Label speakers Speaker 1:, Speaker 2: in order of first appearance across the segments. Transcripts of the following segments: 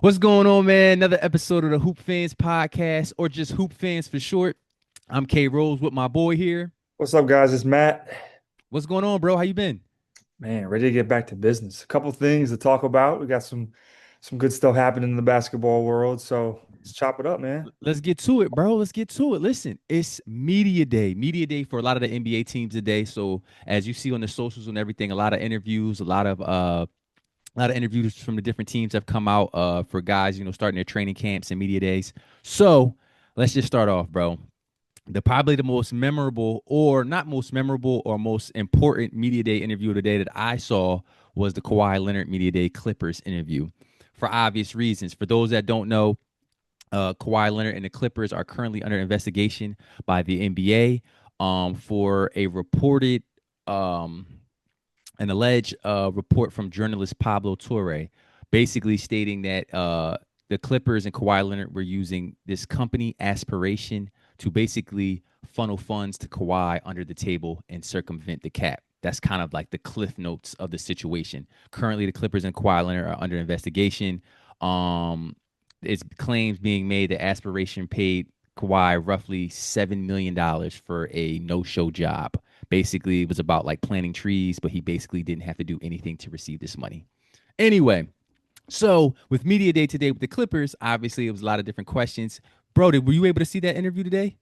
Speaker 1: What's going on, man? Another episode of the Hoop Fans podcast, or just Hoop Fans for short. I'm K Rose with my boy here.
Speaker 2: What's up, guys? It's Matt.
Speaker 1: What's going on, bro? How you been?
Speaker 2: Man, ready to get back to business. A couple things to talk about. We got some good stuff happening in the basketball world, so let's chop it up, man.
Speaker 1: Let's get to it, bro. Let's get to it. Listen, it's media day. Media day for a lot of the NBA teams today. So as you see on the socials and everything, a lot of interviews, a lot of interviews from the different teams have come out for guys, starting their training camps and media days. So let's just start off, bro. Probably the most memorable, or not most memorable, or most important media day interview of the day that I saw was the Kawhi Leonard media day Clippers interview. For obvious reasons, for those that don't know, Kawhi Leonard and the Clippers are currently under investigation by the NBA for a reported, um, an alleged report from journalist Pablo Torre, basically stating that the Clippers and Kawhi Leonard were using this company Aspiration to basically funnel funds to Kawhi under the table and circumvent the cap. That's kind of like the cliff notes of the situation. Currently, the Clippers and Kawhi Leonard are under investigation. Um, it's claims being made that Aspiration paid Kawhi roughly $7 million for a no-show job. Basically, it was about like planting trees, but he basically didn't have to do anything to receive this money. Anyway, so with media day today with the Clippers, obviously it was a lot of different questions. Bro, were you able to see that interview today?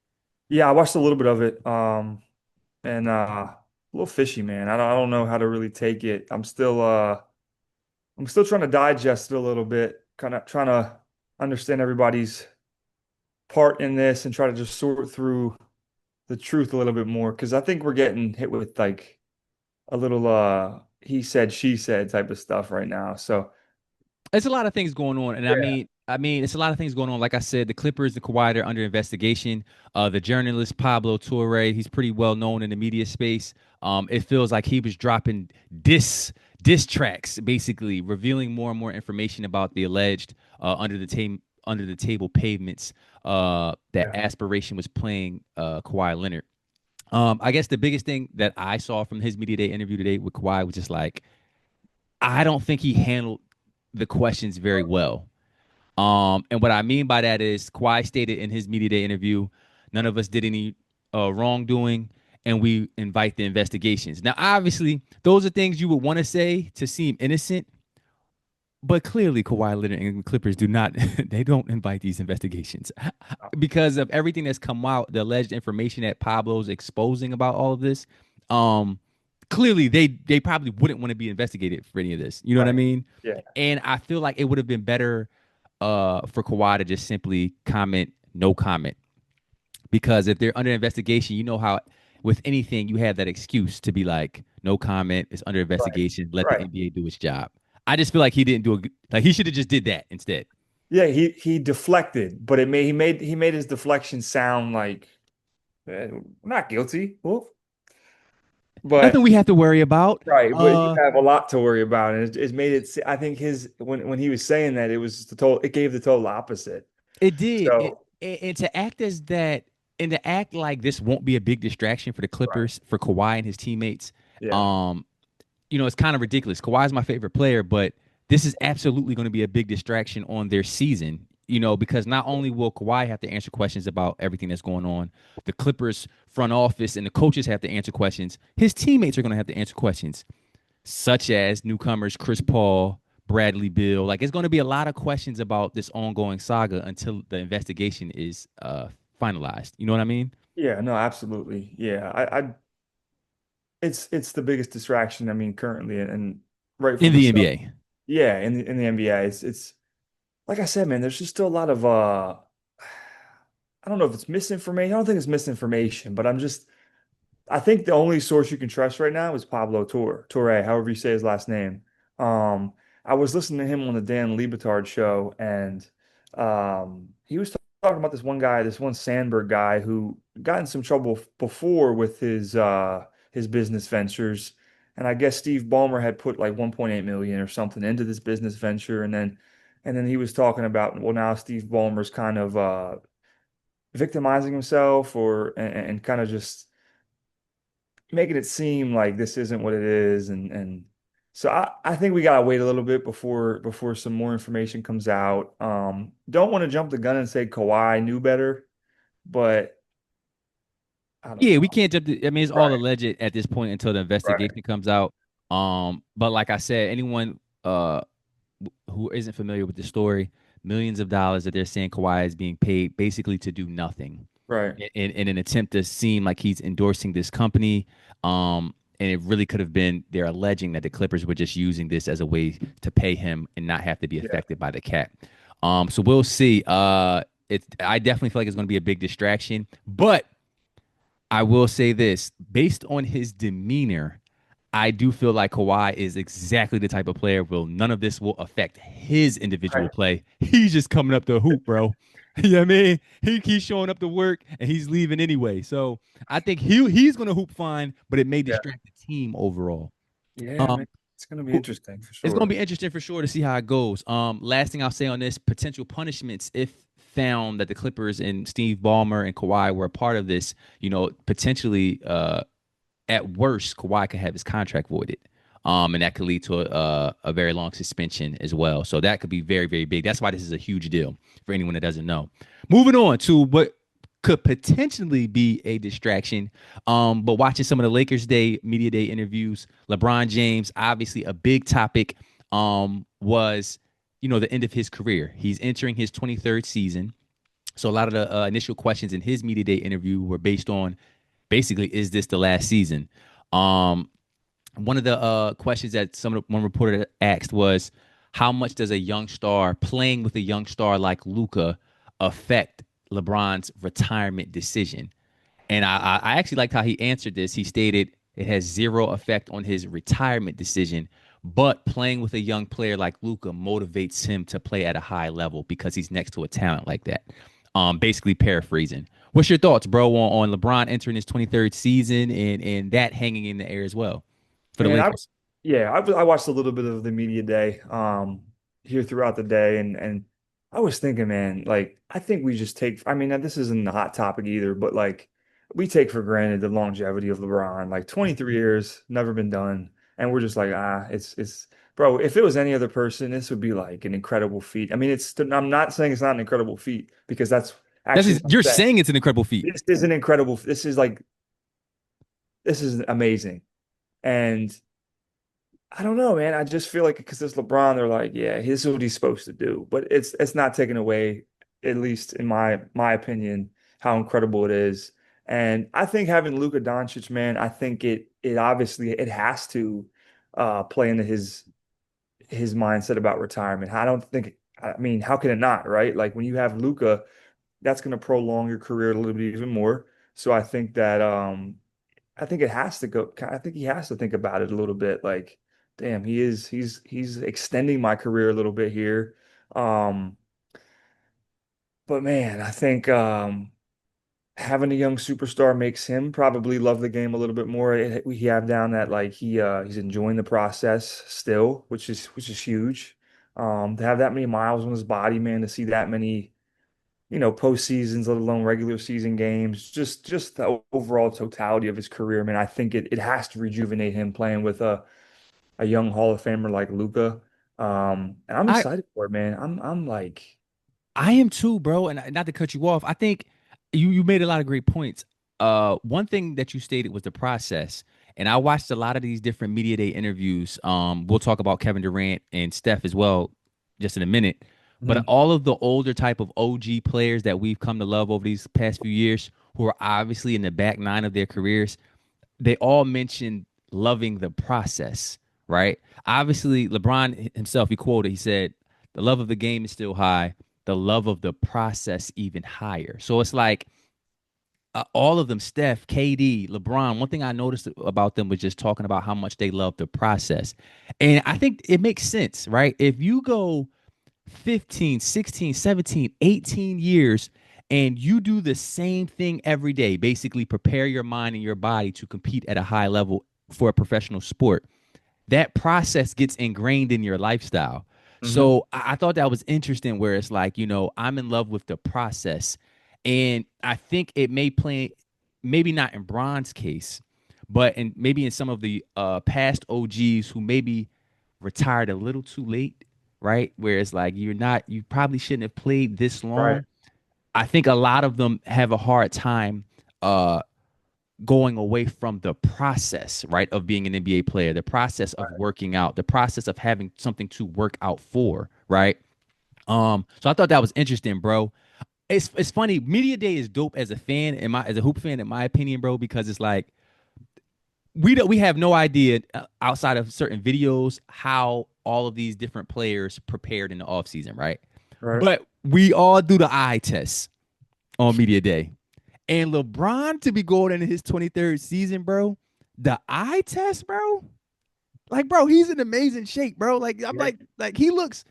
Speaker 2: Yeah, I watched a little bit of it, and a little fishy, man. I don't know how to really take it. I'm still trying to digest it a little bit, kind of trying to understand everybody's part in this and try to just sort through the truth a little bit more because I think we're getting hit with like a little he said she said type of stuff right now. So
Speaker 1: It's a lot of things going on, and I
Speaker 2: yeah,
Speaker 1: mean, I mean, it's a lot of things going on. Like I said, the Clippers, the Kawhi, they're under investigation. The journalist Pablo Torre, he's pretty well known in the media space. It feels like he was dropping diss tracks, basically revealing more and more information about the alleged under the table pavements that
Speaker 2: yeah,
Speaker 1: Aspiration was playing Kawhi Leonard. I guess the biggest thing that I saw from his media day interview today with Kawhi was just like I don't think he handled the questions very well. And what I mean by that is Kawhi stated in his media day interview, none of us did any wrongdoing, and we invite the investigations. Now, obviously, those are things you would want to say to seem innocent, but clearly Kawhi Leonard and Clippers do not they don't invite these investigations because of everything that's come out, the alleged information that Pablo's exposing about all of this. Um, Clearly they probably wouldn't want to be investigated for any of this. You know what I
Speaker 2: right,
Speaker 1: mean?
Speaker 2: yeah,
Speaker 1: And I feel like it would have been better for Kawhi to just simply comment no comment because if they're under investigation, you know how with anything you have that excuse to be like no comment, it's under
Speaker 2: right,
Speaker 1: investigation, let the
Speaker 2: right.
Speaker 1: NBA do its job. I just feel like he didn't do like he should have just did that instead.
Speaker 2: Yeah, he deflected, but he made his deflection sound like we're not guilty. Well,
Speaker 1: Nothing
Speaker 2: but
Speaker 1: we have to worry about.
Speaker 2: right, but you have a lot to worry about, and it made it. I think his when he was saying that, it was the total. It gave the total opposite.
Speaker 1: It did.
Speaker 2: So
Speaker 1: And to act as that, and to act like this won't be a big distraction for the
Speaker 2: right,
Speaker 1: Clippers, for Kawhi and his teammates,
Speaker 2: yeah,
Speaker 1: um, it's kind of ridiculous. Kawhi's my favorite player, but this is absolutely going to be a big distraction on their season. Because not only will Kawhi have to answer questions about everything that's going on, the Clippers front office and the coaches have to answer questions. His teammates are going to have to answer questions, such as newcomers Chris Paul, Bradley Beal. Like it's going to be a lot of questions about this ongoing saga until the investigation is finalized. You know what I mean?
Speaker 2: yeah, no, absolutely, yeah. It's the biggest distraction. I mean, currently, and
Speaker 1: In
Speaker 2: rightfully
Speaker 1: the
Speaker 2: so.
Speaker 1: NBA.
Speaker 2: Yeah, in the NBA, it's like I said, man. There's just still a lot of I don't know if it's misinformation. I don't think it's misinformation, but I think the only source you can trust right now is Pablo Torre, however you say his last name. I was listening to him on the Dan Lebitard show, and he was talking about this one guy, this one Sandberg guy who got in some trouble before with his business ventures. And I guess Steve Ballmer had put like 1.8 million or something into this business venture, and then he was talking about, well, now Steve Ballmer's kind of victimizing himself or and kind of just making it seem like this isn't what it is and So I think we gotta wait a little bit before some more information comes out. Don't want to jump the gun and say Kawhi knew better, but I don't
Speaker 1: Yeah, we
Speaker 2: know.
Speaker 1: can't jump. I mean, it's all
Speaker 2: Right,
Speaker 1: alleged at this point until the
Speaker 2: right,
Speaker 1: investigation comes out. But like I said, anyone who isn't familiar with the story, millions of dollars that they're saying Kawhi is being paid basically to do nothing
Speaker 2: right.
Speaker 1: in an attempt to seem like he's endorsing this company. And it really could have been they're alleging that the Clippers were just using this as a way to pay him and not have to be
Speaker 2: Yeah.
Speaker 1: affected by the cap. So we'll see. I definitely feel like it's going to be a big distraction, but I will say this based on his demeanor, I do feel like Kawhi is exactly the type of player where none of this will affect his individual
Speaker 2: Right.
Speaker 1: play. He's just coming up to hoop, bro. You know what I mean? He's showing up to work and he's leaving anyway. So I think he's gonna hoop fine, but it may
Speaker 2: Yeah.
Speaker 1: distract the team overall.
Speaker 2: Yeah, man.
Speaker 1: Um,
Speaker 2: It's gonna be interesting for
Speaker 1: it's going to
Speaker 2: sure.
Speaker 1: be interesting for sure to see how it goes. Last thing I'll say on this potential punishments, if found that the Clippers and Steve Ballmer and Kawhi were a part of this, potentially at worst, Kawhi could have his contract voided. And that could lead to a very long suspension as well. So that could be very, very big. That's why this is a huge deal for anyone that doesn't know. Moving on to what could potentially be a distraction. But watching some of the Lakers Day media day interviews, LeBron James, obviously a big topic, was the end of his career. He's entering his 23rd season. So a lot of the initial questions in his media day interview were based on basically, is this the last season? Um, One of the questions that one reporter asked was, how much does a young star playing with a young star like Luca affect LeBron's retirement decision? And I actually liked how he answered this. He stated it has zero effect on his retirement decision, but playing with a young player like Luca motivates him to play at a high level because he's next to a talent like that. Basically paraphrasing. What's your thoughts, bro, on LeBron entering his 23rd season and that hanging in the air as well for the
Speaker 2: Man,
Speaker 1: Lakers?
Speaker 2: I watched a little bit of the media day here throughout the day, and I was thinking, man, like I think we just take. I mean, this isn't a hot topic either, but like we take for granted the longevity of LeBron. Like 23 years, never been done, and we're just like, it's bro. If it was any other person, this would be like an incredible feat. I mean, it's. I'm not saying it's not an incredible feat because that's actually what I'm
Speaker 1: You're
Speaker 2: saying.
Speaker 1: saying it's an incredible feat.
Speaker 2: This is an incredible. This is amazing, and I don't know, man. I just feel like because it's LeBron, they're like, yeah, this is what he's supposed to do. But it's not taking away, at least in my opinion, how incredible it is. And I think having Luka Doncic, man, I think it obviously it has to play into his mindset about retirement. I don't think I mean, how can it not, right? Like when you have Luka, that's going to prolong your career a little bit even more. So I think that I think it has to go. I think he has to think about it a little bit. Like, damn, he's extending my career a little bit here. Um, but man, I think having a young superstar makes him probably love the game a little bit more. We have down that like he's enjoying the process still, which is huge. To have that many miles on his body, man, to see that many postseasons, let alone regular season games, just the overall totality of his career, man. I think it has to rejuvenate him playing with a young Hall of Famer like Luca. And I'm
Speaker 1: I
Speaker 2: excited for it, man. I'm like,
Speaker 1: I am too, bro. And not to cut you off, I think you made a lot of great points. One thing that you stated was the process, and I watched a lot of these different media day interviews. We'll talk about Kevin Durant and Steph as well, just in a minute. But
Speaker 2: mhm,
Speaker 1: all of the older type of OG players that we've come to love over these past few years, who are obviously in the back nine of their careers, they all mentioned loving the process, right? Obviously, LeBron himself, he quoted, he said, the love of the game is still high, the love of the process even higher. So it's like all of them, Steph, KD, LeBron, one thing I noticed about them was just talking about how much they love the process. And I think it makes sense, right? If you go 15, 16, 17, 18 years and you do the same thing every day, basically prepare your mind and your body to compete at a high level for a professional sport, that process gets ingrained in your lifestyle.
Speaker 2: mhm.
Speaker 1: So I thought that was interesting where it's like, I'm in love with the process. And I think it may play, maybe not in Bron's case, but maybe in some of the past OGs who maybe retired a little too late, right? Where it's like you probably shouldn't have played this
Speaker 2: Right.
Speaker 1: long. I think a lot of them have a hard time uh going away from the process, right, of being an NBA player, the process of working out, the process of having something to work out for, right? So I thought that was interesting, bro. It's funny. Media Day is dope as a fan, as a hoop fan, in my opinion, bro, because it's like we have no idea outside of certain videos how all of these different players prepared in the offseason, right?
Speaker 2: Right.
Speaker 1: But we all do the eye test on Media Day. And LeBron to be going into his 23rd season, bro, the eye test, bro. Like, bro, he's in amazing shape, bro. Like, I'm
Speaker 2: Yeah.
Speaker 1: like he looks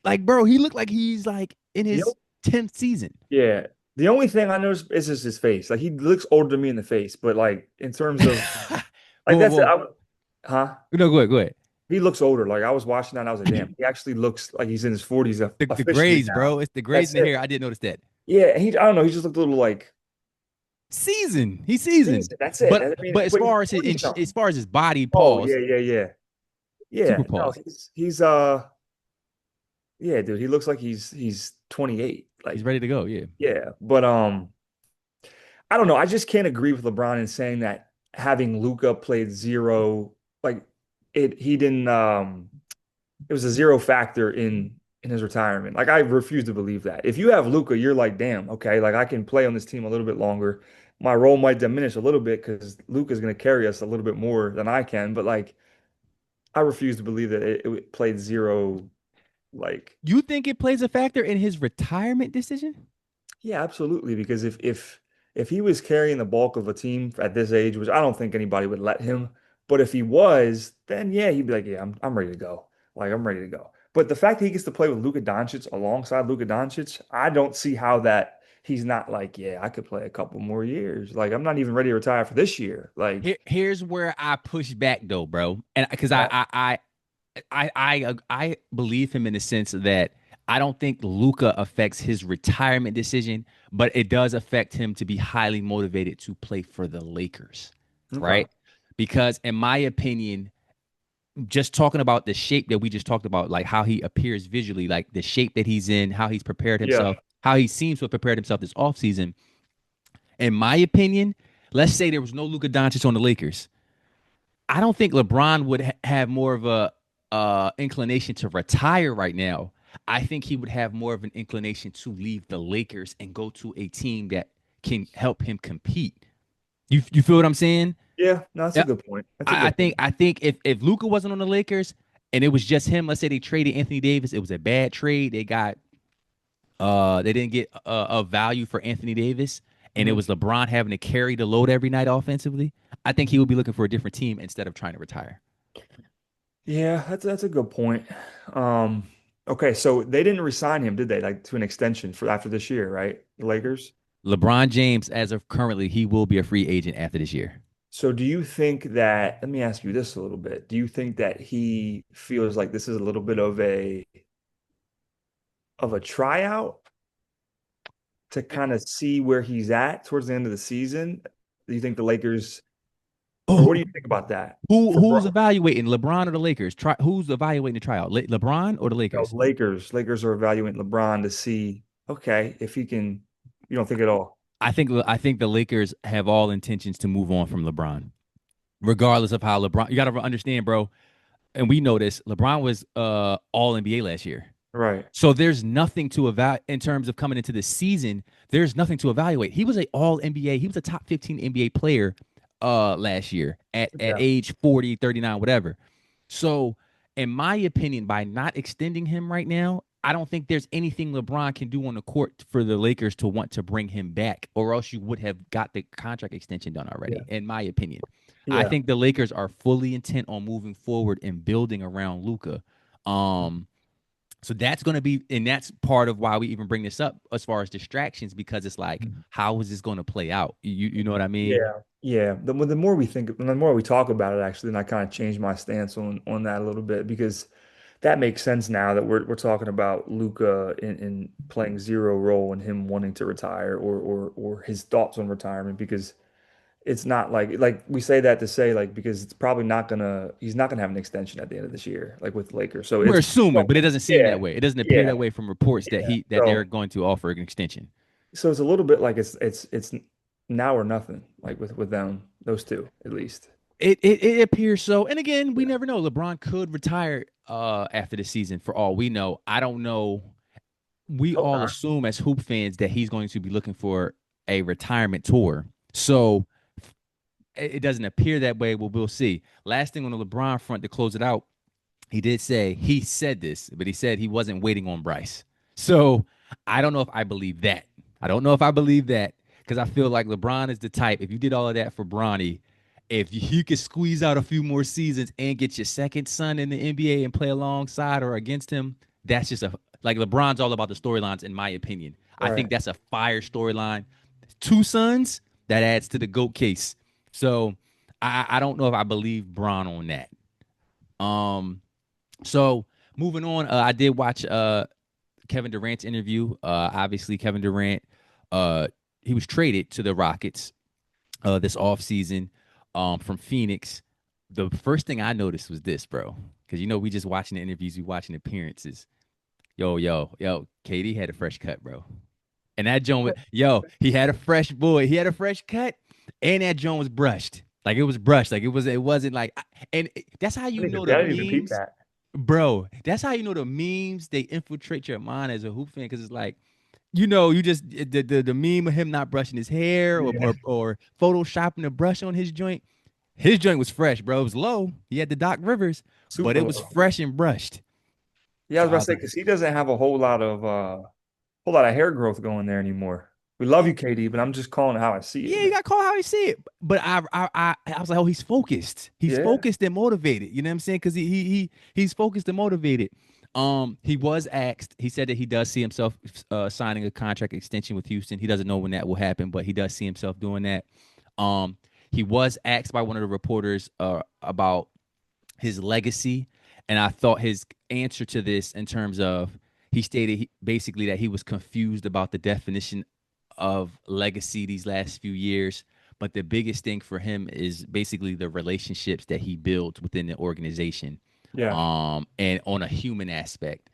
Speaker 1: like, bro, he looked like he's like in
Speaker 2: The
Speaker 1: his 10th season.
Speaker 2: Yeah. The only thing I noticed is just his face. Like he looks older than me in the face, but like in terms of like
Speaker 1: Whoa,
Speaker 2: that's it.
Speaker 1: whoa.
Speaker 2: Huh?
Speaker 1: No, go ahead, go ahead.
Speaker 2: He looks older. Like I was watching that and I was like, damn, he actually looks like he's in his 40s
Speaker 1: The
Speaker 2: officially
Speaker 1: grades,
Speaker 2: now.
Speaker 1: bro. It's the grades
Speaker 2: That's
Speaker 1: in the
Speaker 2: it.
Speaker 1: hair. I didn't notice that.
Speaker 2: Yeah, I don't know, he just looked a little like
Speaker 1: Season. He's seasoned.
Speaker 2: decent. That's it.
Speaker 1: But
Speaker 2: I mean,
Speaker 1: but
Speaker 2: but he's 40 something.
Speaker 1: as far as his body,
Speaker 2: Oh, yeah,
Speaker 1: pause,
Speaker 2: yeah, yeah.
Speaker 1: super
Speaker 2: Yeah. No,
Speaker 1: pause.
Speaker 2: he's yeah, dude, he looks like he's 28.
Speaker 1: He's
Speaker 2: Like,
Speaker 1: ready to go. Yeah.
Speaker 2: yeah. But I don't know. I just can't agree with LeBron in saying that having Luca played zero, like he didn't it was a zero factor in his retirement. Like I refuse to believe that. If you have Luca, you're like, damn, okay, like I can play on this team a little bit longer. My role might diminish a little bit because Luca's going to carry us a little bit more than I can. But like, I refuse to believe that it played zero. Like,
Speaker 1: You think it plays a factor in his retirement decision?
Speaker 2: yeah, absolutely. Because if he was carrying the bulk of a team at this age, which I don't think anybody would let him, but if he was, then yeah, he'd be like, yeah, I'm ready to go. Like I'm ready to go. But the fact that he gets to play with Luka Doncic alongside Luka Doncic, I don't see how that he's not like, yeah, I could play a couple more years. Like I'm not even ready to retire for this year. Like,
Speaker 1: Here's where I push back though, bro, and because I believe him in the sense that I don't think Luca affects his retirement decision, but it does affect him to be highly motivated to play for the Lakers,
Speaker 2: okay,
Speaker 1: right? Because in my opinion, just talking about the shape that we just talked about, like how he appears visually, like the shape that he's in, how he's prepared
Speaker 2: yeah,
Speaker 1: himself, how he seems to have prepared himself this offseason. In my opinion, let's say there was no Luka Doncic on the Lakers. I don't think LeBron would have more of a inclination to retire right now. I think he would have more of an inclination to leave the Lakers and go to a team that can help him compete. You feel what I'm saying?
Speaker 2: yeah. No, that's a
Speaker 1: Yeah.
Speaker 2: good point. That's a good point.
Speaker 1: I think if Luca wasn't on the Lakers and it was just him, let's say they traded Anthony Davis, it was a bad trade. They didn't get a value for Anthony Davis, and it
Speaker 2: Mhm.
Speaker 1: was LeBron having to carry the load every night offensively. I think he would be looking for a different team instead of trying to retire.
Speaker 2: Yeah, that's a good point. Um, okay, so they didn't resign him, did they? Like to an extension for after this year, right? The Lakers.
Speaker 1: LeBron James, as of currently, he will be a free agent after this year.
Speaker 2: So do you think that, let me ask you this a little bit. Do you think that he feels like this is a little bit of a tryout to kind of see where he's at towards the end of the season? Do you think the Lakers, or what
Speaker 1: Oh,
Speaker 2: do you think about that? For
Speaker 1: who's evaluating LeBron or the Lakers? Who's evaluating the tryout? LeBron or the Lakers?
Speaker 2: Lakers are evaluating LeBron to see, okay, if he can, you don't think at all.
Speaker 1: I think the Lakers have all intentions to move on from LeBron, regardless of how LeBron. You got to understand, bro, and we know this. LeBron was All NBA last year.
Speaker 2: Right.
Speaker 1: So there's nothing to evaluate in terms of coming into the season. There's nothing to evaluate. He was a all NBA. He was a top 15 NBA player last year at
Speaker 2: Yeah.
Speaker 1: age 40, 39, whatever. So in my opinion, by not extending him right now, I don't think there's anything LeBron can do on the court for the Lakers to want to bring him back, or else you would have got the contract extension done already,
Speaker 2: Yeah.
Speaker 1: in my opinion. I
Speaker 2: Yeah.
Speaker 1: think the Lakers are fully intent on moving forward and building around Luca. Um, so that's going to be, and that's part of why we even bring this up as far as distractions, because it's like, how is this going to play out? You know what I mean?
Speaker 2: Yeah, yeah. The more we think, the more we talk about it, actually, then I kind of changed my stance on that a little bit because that makes sense now that we're talking about Luca in playing zero role and him wanting to retire or his thoughts on retirement because it's not like we say that to say like because it's probably not gonna he's not gonna have an extension at the end of this year like with the Lakers. So
Speaker 1: We're
Speaker 2: it's
Speaker 1: assuming, but it doesn't seem
Speaker 2: yeah,
Speaker 1: that way. It doesn't appear
Speaker 2: yeah,
Speaker 1: that way from reports that
Speaker 2: yeah.
Speaker 1: they're going to offer an extension.
Speaker 2: So it's a little bit like it's now or nothing like with them those two at least.
Speaker 1: It appears so. And again, we never know. LeBron could retire after the season for all we know. I don't know. We
Speaker 2: Hope
Speaker 1: all
Speaker 2: not.
Speaker 1: assume as hoop fans that he's going to be looking for a retirement tour. So it doesn't appear that way, but we'll see. Last thing on the LeBron front to close it out, he said this, but he said he wasn't waiting on Bryce. So I don't know if I believe that. I don't know if I believe that because I feel like LeBron is the type. If you did all of that for Bronny, if you could squeeze out a few more seasons and get your second son in the NBA and play alongside or against him, that's just a like LeBron's all about the storylines, in my opinion. I think
Speaker 2: Right.
Speaker 1: that's a fire storyline. Two sons, that adds to the GOAT case. So I don't know if I believe Bron on that. Um, so moving on, I did watch Kevin Durant's interview. Obviously, Kevin Durant, uh, he was traded to the Rockets this offseason from Phoenix. The first thing I noticed was this, bro, because we just watching the interviews, we watching appearances. Yo, KD had a fresh cut, bro. And that joint, he had a fresh boy. He had a fresh cut, and that joint was brushed. Like it was brushed. Like it wasn't like, and that's how you know the
Speaker 2: I didn't even peep
Speaker 1: memes,
Speaker 2: that.
Speaker 1: bro. That's how you know the memes. They infiltrate your mind as a hoop fan because it's like, you just the meme of him not brushing his hair
Speaker 2: Yeah.
Speaker 1: or photoshopping a brush on his joint. His joint was fresh, bro. It was low. He had the Doc Rivers, but
Speaker 2: Super
Speaker 1: it was
Speaker 2: low.
Speaker 1: fresh and brushed.
Speaker 2: Yeah, I
Speaker 1: So
Speaker 2: was about
Speaker 1: I
Speaker 2: to
Speaker 1: was
Speaker 2: say
Speaker 1: like,
Speaker 2: because he doesn't have a whole lot of hair growth going there anymore. We love you, KD, but I'm just calling it how I see it,
Speaker 1: yeah, you
Speaker 2: man.
Speaker 1: got to call how he see it. But I was like, oh, he's focused. He's
Speaker 2: Yeah.
Speaker 1: focused and motivated. You know what I'm saying? Because he's focused and motivated. He was asked. He said that he does see himself signing a contract extension with Houston. He doesn't know when that will happen, but he does see himself doing that. Um, he was asked by one of the reporters about his legacy, and I thought his answer to this in terms of he stated basically that he was confused about the definition of legacy these last few years. But the biggest thing for him is basically the relationships that he builds within the organization,
Speaker 2: Yeah.
Speaker 1: and on a human aspect.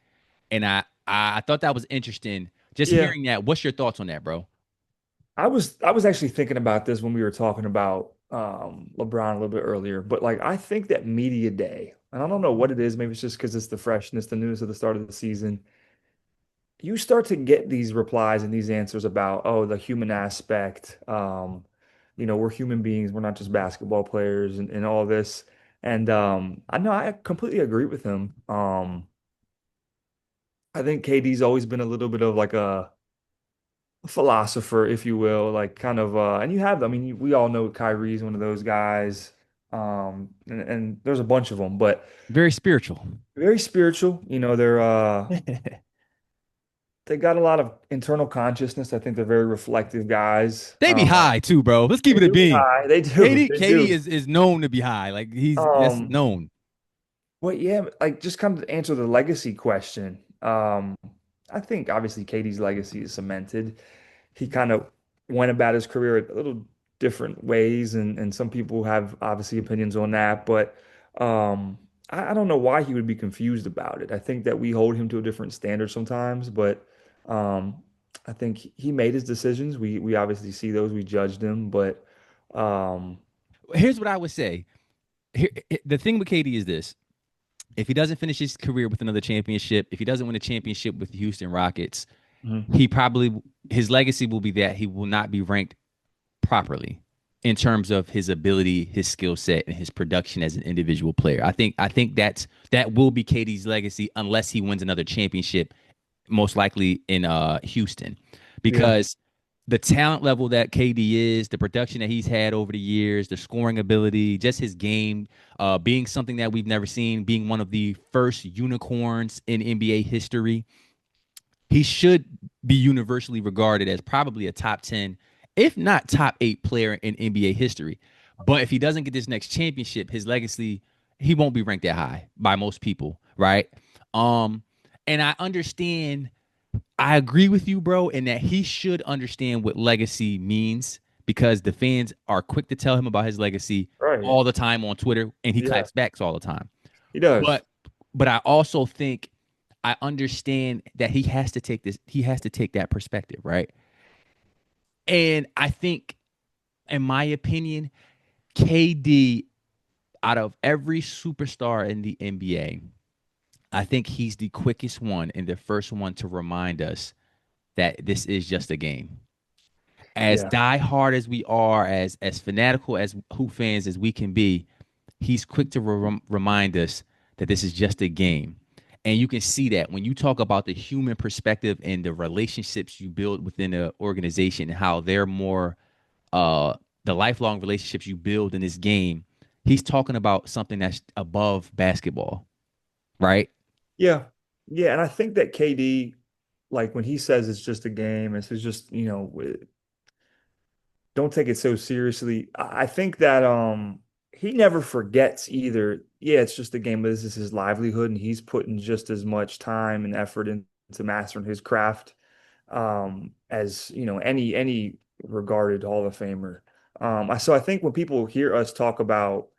Speaker 1: And I thought that was interesting. Just
Speaker 2: Yeah.
Speaker 1: hearing that. What's your thoughts on that, bro?
Speaker 2: I was actually thinking about this when we were talking about LeBron a little bit earlier, but like I think that media day, and I don't know what it is, maybe it's just because it's the freshness, the news of the start of the season. You start to get these replies and these answers about, oh, the human aspect. We're human beings, we're not just basketball players and all this. And I know I completely agree with him. I think KD's always been a little bit of like a philosopher, if you will, like kind of and you have, I mean, we all know Kyrie's one of those guys. And there's a bunch of them, but
Speaker 1: Very spiritual.
Speaker 2: very spiritual. They got a lot of internal consciousness. I think they're very reflective guys.
Speaker 1: They be high too, bro. Let's keep
Speaker 2: They
Speaker 1: it a
Speaker 2: do be
Speaker 1: bean.
Speaker 2: high. They do.
Speaker 1: Katie,
Speaker 2: They
Speaker 1: Katie
Speaker 2: do.
Speaker 1: is known to be high. Like that's
Speaker 2: Um,
Speaker 1: known.
Speaker 2: well, yeah, like just kind of to answer the legacy question. I think obviously Katie's legacy is cemented. He kind of went about his career a little different ways, and some people have obviously opinions on that, but I don't know why he would be confused about it. I think that we hold him to a different standard sometimes, but um, I think he made his decisions. We obviously see those, we judged him, but um,
Speaker 1: Here's what I would say. Here, the thing with Katie is this: if he doesn't finish his career with another championship, if he doesn't win a championship with the Houston Rockets,
Speaker 2: mhm.
Speaker 1: he probably his legacy will be that he will not be ranked properly in terms of his ability, his skill set, and his production as an individual player. I think that will be Katie's legacy unless he wins another championship, most likely in Houston,
Speaker 2: Yeah,
Speaker 1: because the talent level that KD is, the production that he's had over the years, the scoring ability, just his game, being something that we've never seen, being one of the first unicorns in NBA history, he should be universally regarded as probably a top 10, if not top 8 player in NBA history. But if he doesn't get this next championship, his legacy, he won't be ranked that high by most people, right? Um, and I agree with you, bro, in that he should understand what legacy means because the fans are quick to tell him about his legacy
Speaker 2: Right.
Speaker 1: all the time on Twitter, and he
Speaker 2: Yeah,
Speaker 1: claps backs all the time.
Speaker 2: he does.
Speaker 1: But I also think I understand that he has to take this. He has to take that perspective, right? And I think, in my opinion, KD, out of every superstar in the NBA, I think he's the quickest one and the first one to remind us that this is just a game. As
Speaker 2: Yeah.
Speaker 1: diehard as we are, as fanatical as Hoop fans as we can be, he's quick to remind us that this is just a game. And you can see that when you talk about the human perspective and the relationships you build within an organization, and how they're more uh the lifelong relationships you build in this game. He's talking about something that's above basketball, right?
Speaker 2: Yeah. Yeah. And I think that KD, like when he says it's just a game, it's just, don't take it so seriously. I think that he never forgets either. Yeah, it's just a game, but this is his livelihood, and he's putting just as much time and effort into mastering his craft as any regarded Hall of Famer. So I think when people hear us talk about,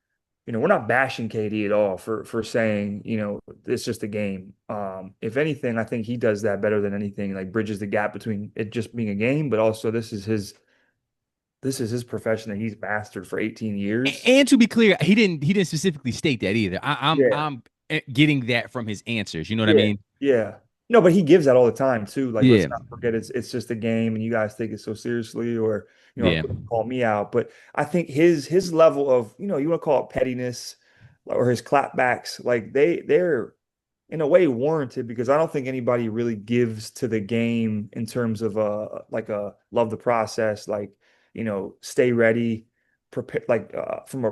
Speaker 2: we're not bashing KD at all for saying, it's just a game. If anything, I think he does that better than anything, like bridges the gap between it just being a game, but also this is his profession that he's mastered for 18 years.
Speaker 1: And to be clear, he didn't specifically state that either.
Speaker 2: Yeah.
Speaker 1: I'm getting that from his answers. You know what I
Speaker 2: Yeah.
Speaker 1: mean?
Speaker 2: Yeah. No, but he gives that all the time too. Like, let's
Speaker 1: Yeah,
Speaker 2: not forget it's just a game and you guys take it so seriously, or
Speaker 1: yeah.
Speaker 2: call me out. But I think his level of, you want to call it pettiness or his clapbacks, like they're in a way warranted, because I don't think anybody really gives to the game in terms of like a love the process, like, stay ready, prepare, like from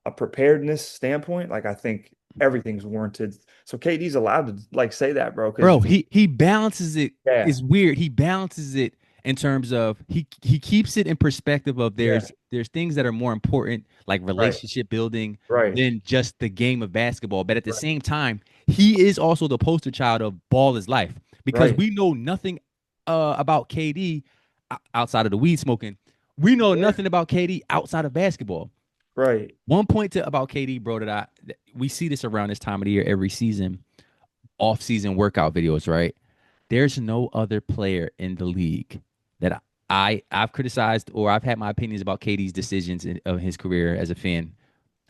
Speaker 2: a preparedness standpoint, like I think everything's warranted. So KD's allowed to like say that, bro, because
Speaker 1: Bro, he balances it.
Speaker 2: yeah,
Speaker 1: It's weird. He balances it in terms of he keeps it in perspective of
Speaker 2: yeah,
Speaker 1: there's things that are more important, like
Speaker 2: right,
Speaker 1: relationship building,
Speaker 2: right,
Speaker 1: than just the game of basketball. But at the
Speaker 2: right,
Speaker 1: same time, he is also the poster child of ball is life, because
Speaker 2: right,
Speaker 1: we know nothing about KD outside of the weed smoking. We know
Speaker 2: yeah,
Speaker 1: nothing about KD outside of basketball.
Speaker 2: right,
Speaker 1: One point to about KD, bro, that we see this around this time of the year every season, off-season workout videos, right? There's no other player in the league that I've criticized, or I've had my opinions about KD's decisions of his career as a fan.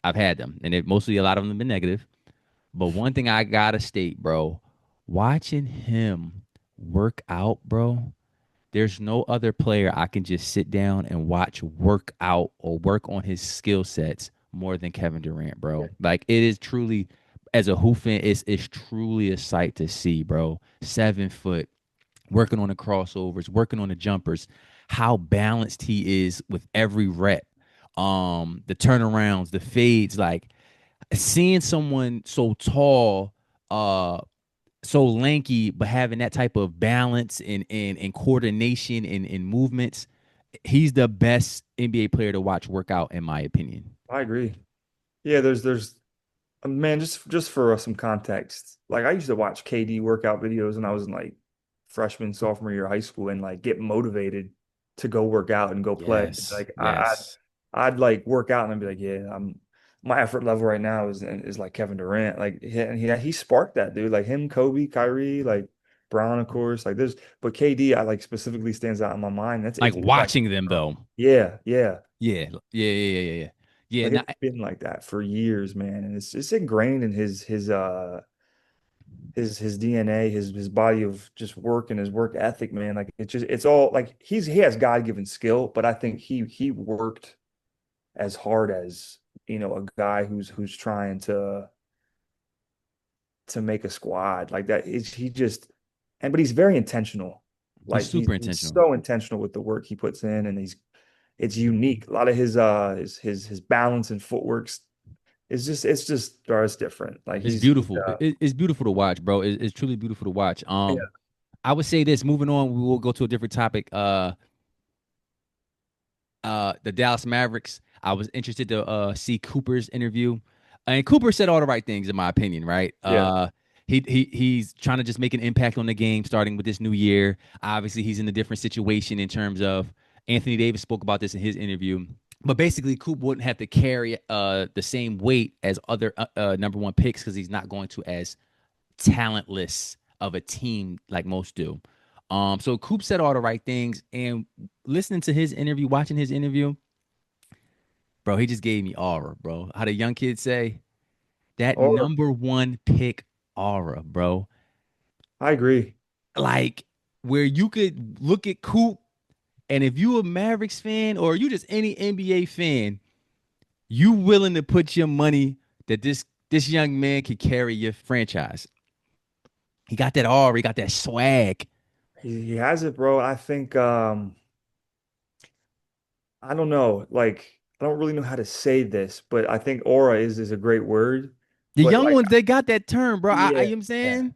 Speaker 1: I've had them, and mostly a lot of them have been negative. But one thing I gotta state, bro, watching him work out, bro, there's no other player I can just sit down and watch work out or work on his skill sets more than Kevin Durant,
Speaker 2: yeah,
Speaker 1: bro. Like, it is truly, as a hoop fan, it's truly a sight to see, bro. 7 foot, working on the crossovers, working on the jumpers, how balanced he is with every rep. The turnarounds, the fades, like seeing someone so tall, so lanky, but having that type of balance and coordination and movements, he's the best NBA player to watch work out, in my opinion.
Speaker 2: I agree. Yeah, there's man, just for some context, like I used to watch KD workout videos when I was in like freshman, sophomore year of high school, and like get motivated to go work out and go play.
Speaker 1: Yes,
Speaker 2: Like
Speaker 1: yes.
Speaker 2: I'd like work out and I'd be like, yeah, my effort level right now is like Kevin Durant. Like he sparked that dude. Like him, Kobe, Kyrie, like Brown, of course. Like there's, but KD, I like specifically stands out in my mind.
Speaker 1: Like
Speaker 2: It's been like,
Speaker 1: watching them though.
Speaker 2: yeah, yeah.
Speaker 1: Yeah, yeah, yeah, yeah, yeah. Yeah,
Speaker 2: Like
Speaker 1: nah,
Speaker 2: it's been like that for years, man. And it's ingrained in his DNA, his body of just work and his work ethic, man. Like it's all like he has God-given skill, but I think he worked as hard as, a guy who's trying to make a squad. Like that is he just but he's very intentional.
Speaker 1: he's
Speaker 2: Like
Speaker 1: super
Speaker 2: he's
Speaker 1: intentional.
Speaker 2: so intentional with the work he puts in, and it's unique. A lot of his balance and footworks it's just it's different. Like
Speaker 1: It's
Speaker 2: he's
Speaker 1: beautiful. It's beautiful to watch, bro. It's truly beautiful to watch.
Speaker 2: yeah,
Speaker 1: I would say this. Moving on, we will go to a different topic. The Dallas Mavericks. I was interested to see Cooper's interview, and Cooper said all the right things in my opinion. Right?
Speaker 2: yeah,
Speaker 1: He's trying to just make an impact on the game, starting with this new year. Obviously, he's in a different situation in terms of Anthony Davis spoke about this in his interview. But basically, Coop wouldn't have to carry the same weight as other number one picks because he's not going to as talentless of a team like most do. So Coop said all the right things, and listening to his interview, watching his interview, bro, he just gave me aura, bro. How the young kids say that
Speaker 2: Or
Speaker 1: number one pick aura, bro.
Speaker 2: I agree.
Speaker 1: Like where you could look at Coop, and if you a Mavericks fan or you just any NBA fan, you willing to put your money that this young man could carry your franchise. He got that aura, he got that swag.
Speaker 2: He has it, bro. I think I don't know. Like, I don't really know how to say this, but I think aura is a great word.
Speaker 1: The
Speaker 2: But
Speaker 1: young
Speaker 2: like,
Speaker 1: ones, they got that term, bro. You
Speaker 2: yeah,
Speaker 1: know what I'm
Speaker 2: yeah.
Speaker 1: saying?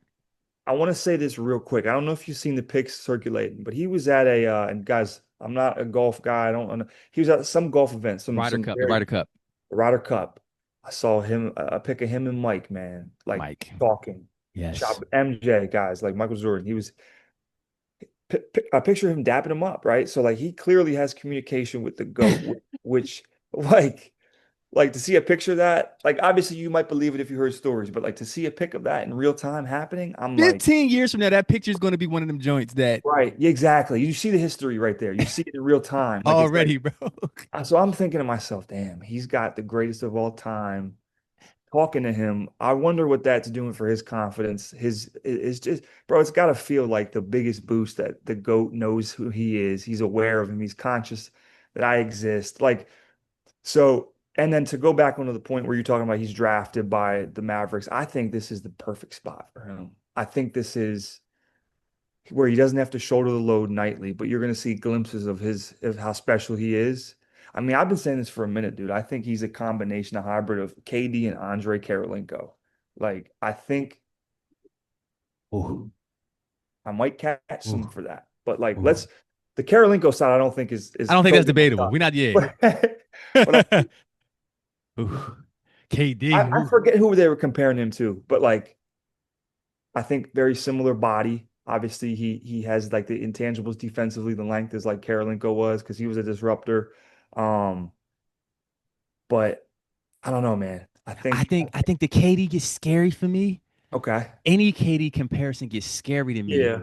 Speaker 2: I want to say this real quick. I don't know if you've seen the pics circulating, but he was at a and guys, I'm not a golf guy. I don't know. He was at some golf event,
Speaker 1: Ryder
Speaker 2: some
Speaker 1: Cup, the
Speaker 2: very
Speaker 1: Ryder Cup.
Speaker 2: Ryder Cup. I saw him a pic of him and Mike, man, like
Speaker 1: Mike.
Speaker 2: talking.
Speaker 1: Yes.
Speaker 2: Shop MJ guys like Michael Jordan. He was I picture him dapping him up, right? So like he clearly has communication with the GOAT, which like to see a picture of that, like obviously you might believe it if you heard stories, but like to see a pic of that in real time happening, I'm like,
Speaker 1: 15 years from now, that picture is going to be one of them joints that
Speaker 2: right, yeah, exactly. You see the history right there. You see it in real time. Like it's like
Speaker 1: already, bro.
Speaker 2: so I'm thinking to myself, damn, he's got the greatest of all time. Talking to him, I wonder what that's doing for his confidence. His it's just, bro, it's got to feel like the biggest boost that the GOAT knows who he is. He's aware of him. He's conscious that I exist. Like, so, and then to go back onto the point where you're talking about he's drafted by the Mavericks, I think this is the perfect spot for him. I think this is where he doesn't have to shoulder the load nightly, but you're going to see glimpses of of how special he is. I mean, I've been saying this for a minute, dude. I think he's a combination, a hybrid of KD and Andre Karolinko. Like, I think
Speaker 1: Ooh,
Speaker 2: I might catch
Speaker 1: ooh,
Speaker 2: some for that. But like,
Speaker 1: ooh.
Speaker 2: the Karolinko side, I don't think
Speaker 1: I
Speaker 2: is
Speaker 1: don't think that's
Speaker 2: totally my
Speaker 1: debatable. We're
Speaker 2: top.
Speaker 1: not yet.
Speaker 2: But but
Speaker 1: Ooh. KD.
Speaker 2: I
Speaker 1: Ooh.
Speaker 2: forget who they were comparing him to, but like I think very similar body. Obviously, he has like the intangibles defensively. The length is like Karolinko was because he was a disruptor. Um, but I don't know, man.
Speaker 1: I think the KD gets scary for me.
Speaker 2: Okay.
Speaker 1: Any KD comparison gets scary to me
Speaker 2: Yeah. Yeah.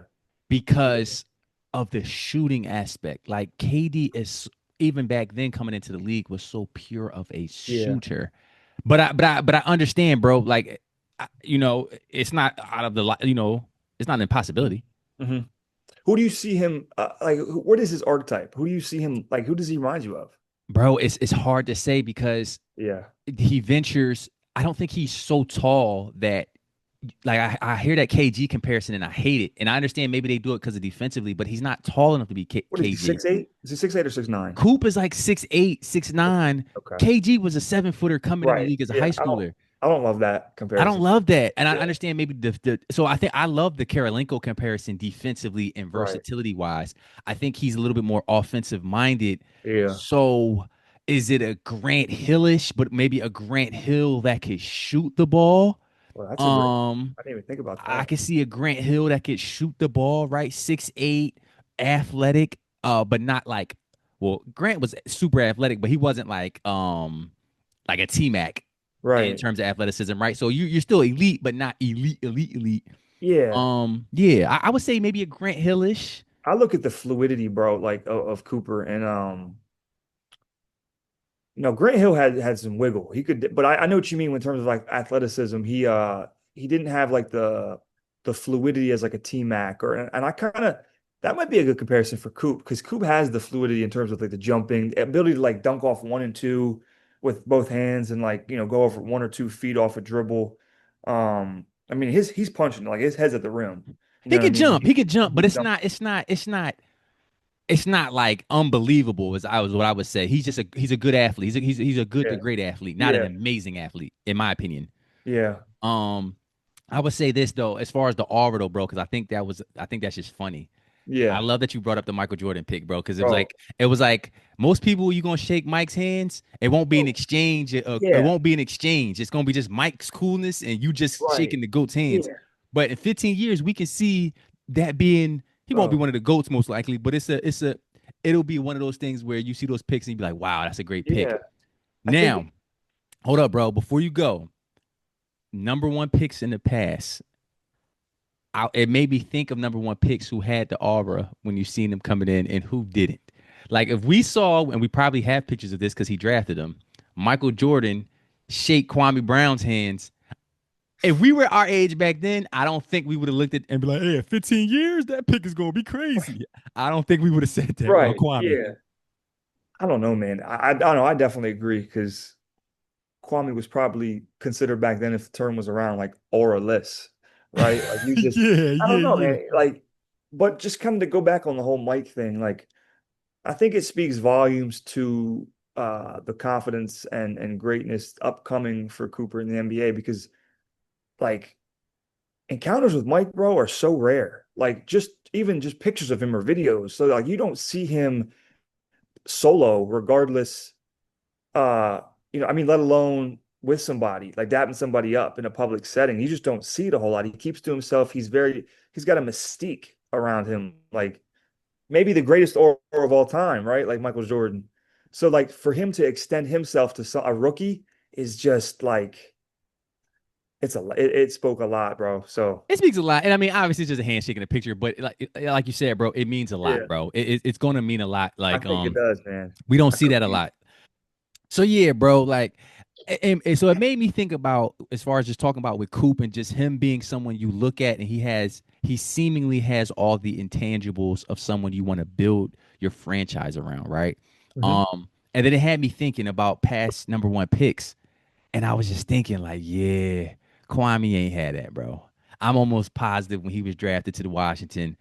Speaker 1: because of the shooting aspect. Like KD is even back then coming into the league was so pure of a
Speaker 2: Yeah.
Speaker 1: shooter. But I understand, bro. Like it's not out of it's not an impossibility.
Speaker 2: hmm Who do you see him like? What is his archetype? Who do you see him like? Who does he remind you of?
Speaker 1: Bro, it's hard to say because
Speaker 2: Yeah.
Speaker 1: he ventures. I don't think he's so tall that like I hear that KG comparison and I hate it. And I understand maybe they do it because of defensively, but he's not tall enough to be
Speaker 2: What is he,
Speaker 1: KG.
Speaker 2: 6'8"? Is he 6'8" or 6'9"?
Speaker 1: Coop is like 6'8", 6'9".
Speaker 2: Okay.
Speaker 1: KG was a 7-footer coming in the
Speaker 2: Right.
Speaker 1: league as a
Speaker 2: Yeah.
Speaker 1: high schooler.
Speaker 2: I don't love that
Speaker 1: I don't
Speaker 2: comparison.
Speaker 1: love that. And I
Speaker 2: Yeah.
Speaker 1: understand maybe so I think I love the Karolinko comparison defensively and
Speaker 2: Right.
Speaker 1: versatility wise. I think he's a little bit more offensive minded.
Speaker 2: Yeah.
Speaker 1: So is it a Grant Hillish, but maybe a Grant Hill that could shoot the ball?
Speaker 2: Well, that's a great.
Speaker 1: Um,
Speaker 2: I didn't even think about
Speaker 1: I
Speaker 2: that.
Speaker 1: could see a Grant Hill that could shoot the ball, right? 6'8", athletic, but not like well, Grant was super athletic, but he wasn't like a T Mac in
Speaker 2: Right.
Speaker 1: terms of athleticism, right? So you're still elite, but not elite.
Speaker 2: Yeah.
Speaker 1: Yeah, I would say maybe a Grant Hillish.
Speaker 2: I look at the fluidity, bro, like of Cooper and Grant Hill had some wiggle. He could, but I know what you mean in terms of like athleticism. He didn't have like the fluidity as like a T Mac or and I kind of that might be a good comparison for Coop because Coop has the fluidity in terms of like the jumping ability to like dunk off 1 and 2 with both hands and like go over 1 or 2 feet off a dribble. I mean he's punching like his head's at the rim. You
Speaker 1: He
Speaker 2: know what I
Speaker 1: could
Speaker 2: mean?
Speaker 1: jump. He could jump, but
Speaker 2: He's
Speaker 1: it's
Speaker 2: jumping.
Speaker 1: not. It's not like unbelievable as I was what I would say. He's a good athlete. He's a good to
Speaker 2: Yeah,
Speaker 1: great athlete, not an
Speaker 2: yeah,
Speaker 1: amazing athlete, in my opinion.
Speaker 2: yeah,
Speaker 1: Um, I would say this though, as far as the Orbital, bro, because I think that's just funny. I
Speaker 2: yeah.
Speaker 1: love that you brought up the Michael Jordan pick, bro, because
Speaker 2: Bro.
Speaker 1: it was like most people you gonna shake Mike's hands, it won't be an
Speaker 2: Oh,
Speaker 1: exchange. It
Speaker 2: yeah,
Speaker 1: won't be an exchange. It's gonna be just Mike's coolness and you just
Speaker 2: right.
Speaker 1: shaking the goat's hands.
Speaker 2: Yeah,
Speaker 1: But in 15 years, we can see that being he won't be
Speaker 2: bro.
Speaker 1: one of the goats most likely, but it'll be one of those things where you see those picks and you be like, wow, that's a great pick.
Speaker 2: Yeah, I think
Speaker 1: Now, hold up, bro. Before you go, number one picks in the past. It made me think of number one picks who had the aura when you seen them coming in and who didn't. Like if we saw, and we probably have pictures of this because he drafted them, Michael Jordan shake Kwame Brown's hands. If we were our age back then, I don't think we would have looked at and be like, "Hey, 15 years, that pick is gonna be crazy." I don't think we would have said that about
Speaker 2: right.
Speaker 1: Kwame.
Speaker 2: Yeah. I don't know, man. I don't know. I definitely agree because Kwame was probably considered back then, if the term was around, like auraless, right? Like you just,
Speaker 1: Yeah,
Speaker 2: I
Speaker 1: yeah,
Speaker 2: don't know,
Speaker 1: yeah.
Speaker 2: man. Like, but just kind of to go back on the whole Mike thing, like I think it speaks volumes to the confidence and greatness upcoming for Cooper in the NBA because like encounters with Mike, bro, are so rare. Like just even just pictures of him or videos. So like you don't see him solo, regardless uh, I mean, let alone with somebody, like dapping somebody up in a public setting. You just don't see it a whole lot. He keeps to himself. He's got a mystique around him, like maybe the greatest orar of all time, right? Like Michael Jordan. So like for him to extend himself to a rookie is just like it spoke a lot, bro. So
Speaker 1: It speaks a lot, and I mean, obviously, it's just a handshake in a picture, but like you said, bro, it means a lot,
Speaker 2: yeah,
Speaker 1: bro. It's going to mean a lot.
Speaker 2: I
Speaker 1: Like,
Speaker 2: think it does, man.
Speaker 1: we don't
Speaker 2: I
Speaker 1: see that a
Speaker 2: could,
Speaker 1: lot. So yeah, bro, like, and so it made me think about as far as just talking about with Coop and just him being someone you look at, and he seemingly has all the intangibles of someone you want to build your franchise around, right?
Speaker 2: Mhm.
Speaker 1: And then it had me thinking about past number one picks. And I was just thinking, like, yeah, Kwame ain't had that, bro. I'm almost positive when he was drafted to the Washington,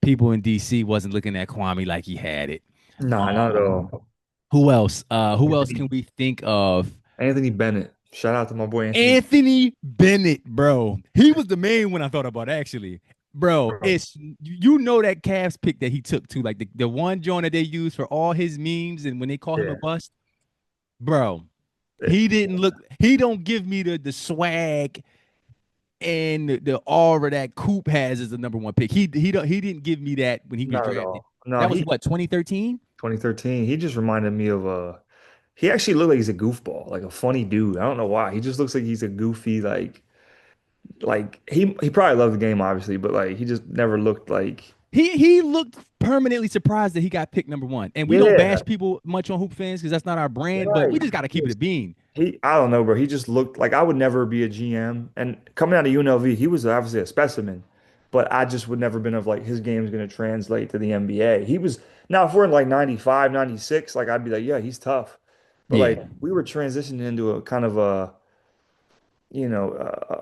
Speaker 1: people in DC wasn't looking at Kwame like he had it.
Speaker 2: Nah, not at
Speaker 1: Um,
Speaker 2: all.
Speaker 1: who else? Who else
Speaker 2: Anthony,
Speaker 1: can we think of?
Speaker 2: Anthony Bennett. Shout out to my boy Anthony.
Speaker 1: Anthony Bennett, bro. He was the main one I thought about actually. Bro,
Speaker 2: Bro.
Speaker 1: it's you know that Cavs pick that he took to like the one joint that they used for all his memes and when they call him a
Speaker 2: Yeah.
Speaker 1: bust, bro.
Speaker 2: It-
Speaker 1: He didn't look. He don't give me the swag and the aura that Coop has as the number one pick. He didn't give me that when he was
Speaker 2: Not at
Speaker 1: drafted.
Speaker 2: all. No,
Speaker 1: That was
Speaker 2: he
Speaker 1: what 2013.
Speaker 2: 2013. He just reminded me of he actually looked like he's a goofball, like a funny dude. I don't know why. He just looks like he's a goofy, like he probably loved the game, obviously, but like he just never looked like
Speaker 1: He looked permanently surprised that he got picked number one. And we don't
Speaker 2: yeah,
Speaker 1: bash people much on Hoop Fans because that's not our brand, but we
Speaker 2: right.
Speaker 1: just got to keep it a bean.
Speaker 2: I don't know, bro. He just looked like I would never be a GM. And coming out of UNLV, he was obviously a specimen, but I just would never been of like his game's going to translate to the NBA. He was now if we're in like 95, 96, like I'd be like, yeah, he's tough. But
Speaker 1: Yeah.
Speaker 2: like we were transitioning into a kind of a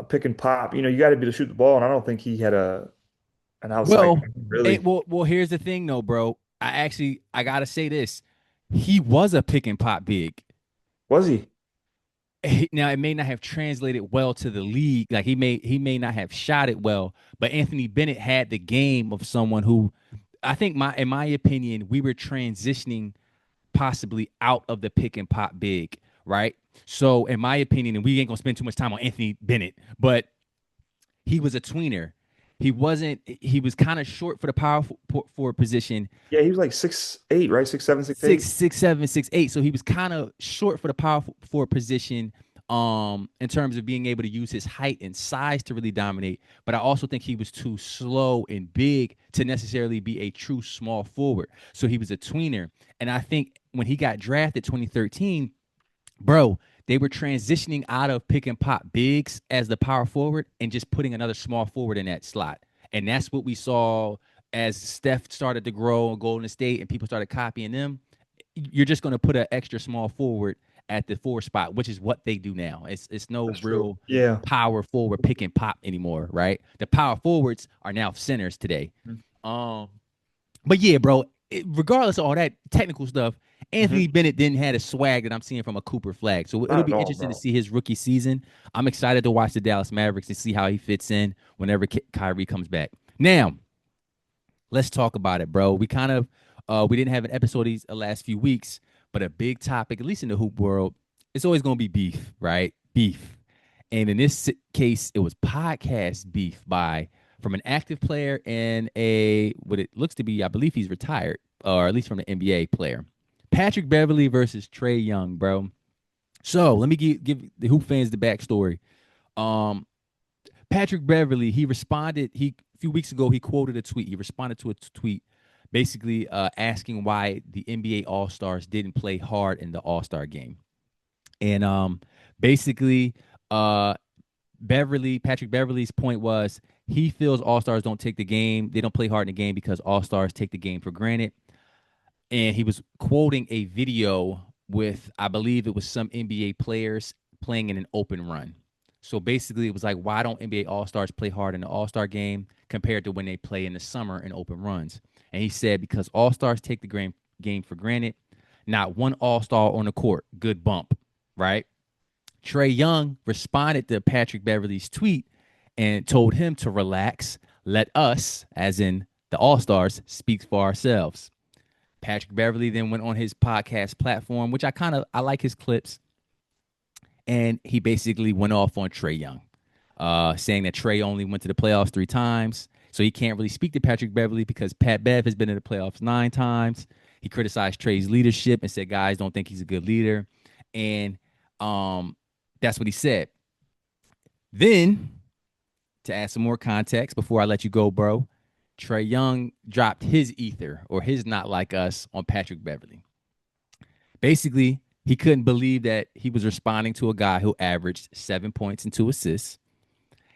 Speaker 2: pick and pop. You got to be able to shoot the ball, and I don't think he had an outside
Speaker 1: Well,
Speaker 2: game, really.
Speaker 1: here's the thing though, bro. I gotta say this. He was a pick and pop big.
Speaker 2: Was he?
Speaker 1: Now it may not have translated well to the league. Like he may not have shot it well, but Anthony Bennett had the game of someone who I think in my opinion, we were transitioning possibly out of the pick and pop big, right? So in my opinion, and we ain't gonna spend too much time on Anthony Bennett, but he was a tweener. He wasn't. He was kind of short for the power forward position,
Speaker 2: Yeah, he was like 6'8", right? 6'7", 6'8".
Speaker 1: 6'7", 6'8". So he was kind of short for the power forward position in terms of being able to use his height and size to really dominate. But I also think he was too slow and big to necessarily be a true small forward. So he was a tweener. And I think when he got drafted 2013, bro, they were transitioning out of pick and pop bigs as the power forward and just putting another small forward in that slot. And that's what we saw as Steph started to grow in Golden State and people started copying them. You're just going to put an extra small forward at the four spot, which is what they do now. It's no
Speaker 2: That's true.
Speaker 1: real
Speaker 2: Yeah.
Speaker 1: power forward pick and pop anymore, right? The power forwards are now centers today. Um, but yeah, bro, regardless of all that technical stuff,
Speaker 2: Mhm.
Speaker 1: Anthony Bennett didn't have a swag that I'm seeing from a Cooper Flagg. So it'll
Speaker 2: Not at
Speaker 1: be
Speaker 2: all,
Speaker 1: interesting to
Speaker 2: bro.
Speaker 1: see his rookie season. I'm excited to watch the Dallas Mavericks and see how he fits in whenever Kyrie comes back. Now, let's talk about it, bro. We didn't have an episode these last few weeks, but a big topic, at least in the hoop world, it's always going to be beef, right? Beef. And in this case, it was podcast beef by from an active player and a what it looks to be, I believe he's retired. or at least from the NBA player. Patrick Beverley versus Trae Young, bro. So let me give the Hoop fans the backstory. Um, Patrick Beverley, he responded. He a few weeks ago he quoted a tweet. He responded to a tweet, basically asking why the NBA All Stars didn't play hard in the All Star game, and basically, uh, Patrick Beverley's point was he feels All Stars don't take the game. They don't play hard in the game because All Stars take the game for granted. And he was quoting a video with, I believe it was some NBA players playing in an open run. So basically, it was like, why don't NBA All Stars play hard in the All Star game compared to when they play in the summer in open runs? And he said, because All Stars take the game for granted, not one All Star on the court, good bump, right? Trae Young responded to Patrick Beverley's tweet and told him to relax, let us, as in the All Stars, speak for ourselves. Patrick Beverley then went on his podcast platform, which I like his clips, and he basically went off on Trae Young, saying that Trae only went to the playoffs 3 times, so he can't really speak to Patrick Beverley because Pat Bev has been in the playoffs 9 times. He criticized Trae's leadership and said guys don't think he's a good leader, and that's what he said. Then, to add some more context before I let you go, bro, Trae Young dropped his ether or his not like us on Patrick Beverley. Basically, he couldn't believe that he was responding to a guy who averaged 7 points and 2 assists.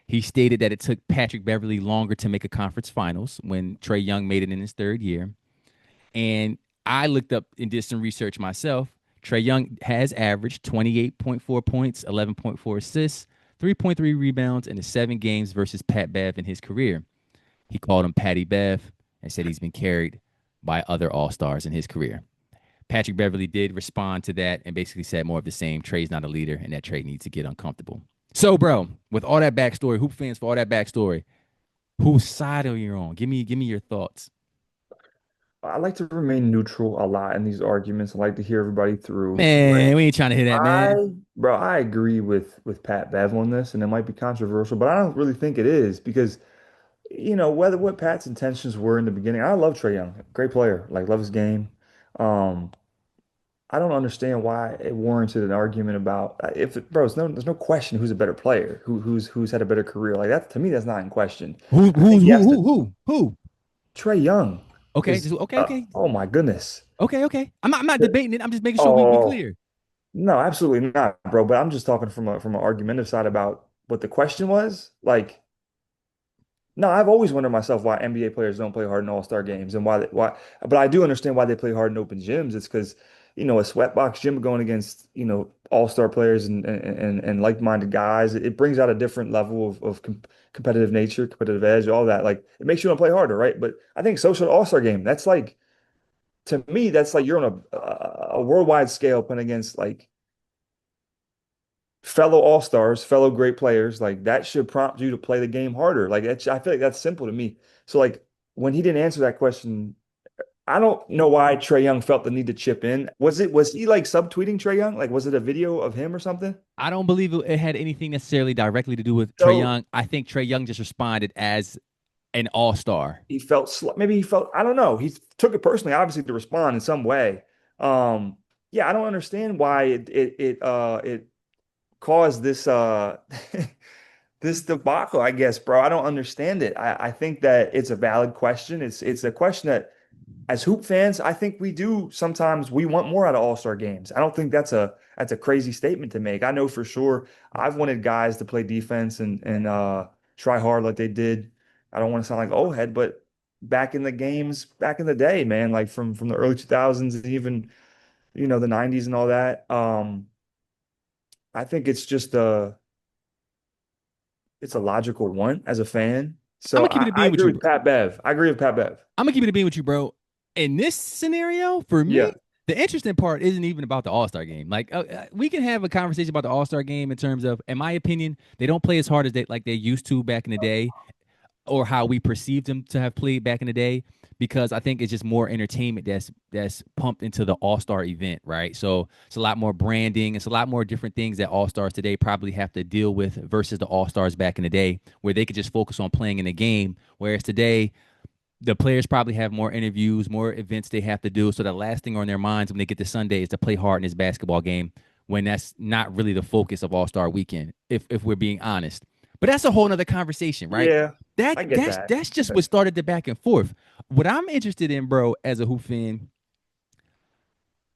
Speaker 1: He stated that it took Patrick Beverley longer to make a conference finals when Trae Young made it in his 3rd year. And I looked up and did some research myself. Trae Young has averaged 28.4 points, 11.4 assists, 3.3 rebounds in the 7 games versus Pat Bev in his career. He called him Patty Bev and said he's been carried by other All-Stars in his career. Patrick Beverley did respond to that and basically said more of the same. Trae's not a leader, and that Trae needs to get uncomfortable. So, bro, with all that backstory, Hoop fans for all that backstory, whose side are you on? Give me your thoughts.
Speaker 2: I like to remain neutral a lot in these arguments. I like to hear everybody through.
Speaker 1: Man, we ain't trying to hear that, man.
Speaker 2: I agree with Pat Bev on this, and it might be controversial, but I don't really think it is because whether what Pat's intentions were in the beginning. I love Trae Young, great player, like love his game. Um, I don't understand why it warranted an argument about if bro, there's no question who's a better player, who's had a better career. Like that to me, that's not in question.
Speaker 1: Who,
Speaker 2: I think
Speaker 1: who,
Speaker 2: he
Speaker 1: who,
Speaker 2: has to.
Speaker 1: who, who, who?
Speaker 2: Trae Young
Speaker 1: Okay,
Speaker 2: is
Speaker 1: just okay, okay,
Speaker 2: oh my goodness.
Speaker 1: okay. I'm not debating it. I'm just making sure we
Speaker 2: Oh
Speaker 1: clear.
Speaker 2: no, absolutely not, bro. But I'm just talking from an argumentative side about what the question was. Like, no, I've always wondered myself why NBA players don't play hard in All-Star games and why. But I do understand why they play hard in open gyms. It's because a sweatbox gym going against All-Star players and like-minded guys. It brings out a different level of competitive nature, competitive edge, all that. Like it makes you want to play harder, right? But I think social All-Star game. That's like to me, that's like you're on a worldwide scale playing against like fellow all-stars, fellow great players, like that should prompt you to play the game harder. Like I feel like that's simple to me. So like when he didn't answer that question, I don't know why Trae Young felt the need to chip in. Was he like subtweeting Trae Young? Like was it a video of him or something?
Speaker 1: I don't believe it had anything necessarily directly to do with Trae
Speaker 2: So
Speaker 1: Young. I think Trae Young just responded as an all-star.
Speaker 2: he felt maybe he felt I don't know. He took it personally, obviously, to respond in some way. Yeah, I don't understand why it caused this this debacle, I guess, bro. I don't understand it. I think that it's a valid question. It's a question that as hoop fans, I think we do sometimes we want more out of All-Star games. I don't think that's a crazy statement to make. I know for sure I've wanted guys to play defense and try hard like they did. I don't want to sound like old head, but back in the games, back in the day, man, like from the early 2000s and even the 90s and all that. I think it's a logical one as a fan.
Speaker 1: I'm
Speaker 2: So
Speaker 1: gonna keep it a
Speaker 2: I
Speaker 1: bean with
Speaker 2: agree
Speaker 1: you,
Speaker 2: with
Speaker 1: bro.
Speaker 2: Pat Bev. I agree with Pat Bev.
Speaker 1: I'm gonna keep it a bean with you, bro. In this scenario, for me,
Speaker 2: Yeah.
Speaker 1: the interesting part isn't even about the All Star game. Like, we can have a conversation about the All Star game in terms of, in my opinion, they don't play as hard as they used to back in the day, or how we perceived them to have played back in the day, because I think it's just more entertainment that's pumped into the All-Star event, right? So it's a lot more branding, it's a lot more different things that All-Stars today probably have to deal with versus the All-Stars back in the day, where they could just focus on playing in the game. Whereas today, The players probably have more interviews, more events they have to do. So the last thing on their minds when they get to Sunday is to play hard in this basketball game when that's not really the focus of All-Star weekend, if we're being honest. But that's a whole nother conversation, right?
Speaker 2: Yeah,
Speaker 1: That
Speaker 2: I get
Speaker 1: that's
Speaker 2: that.
Speaker 1: that's just what started the back and forth. What I'm interested in, bro, as a hoop fan,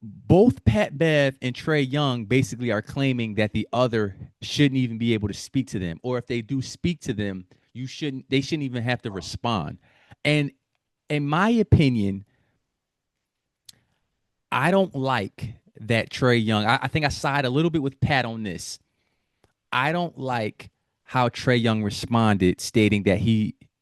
Speaker 1: both Pat Bev and Trae Young basically are claiming that the other shouldn't even be able to speak to them, or if they do speak to them, they shouldn't even have to respond. And in my opinion, I don't like that Trae Young. I think I side a little bit with Pat on this. I don't like how Trae Young responded, stating that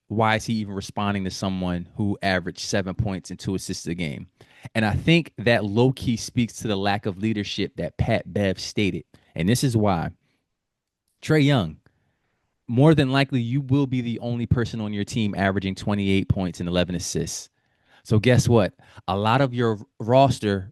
Speaker 1: why is he even responding to someone who averaged 7 points and 2 assists a game? And I think that low key speaks to the lack of leadership that Pat Bev stated. And this is why Trae Young, more than likely, you will be the only person on your team averaging 28 points and 11 assists. So guess what? A lot of your roster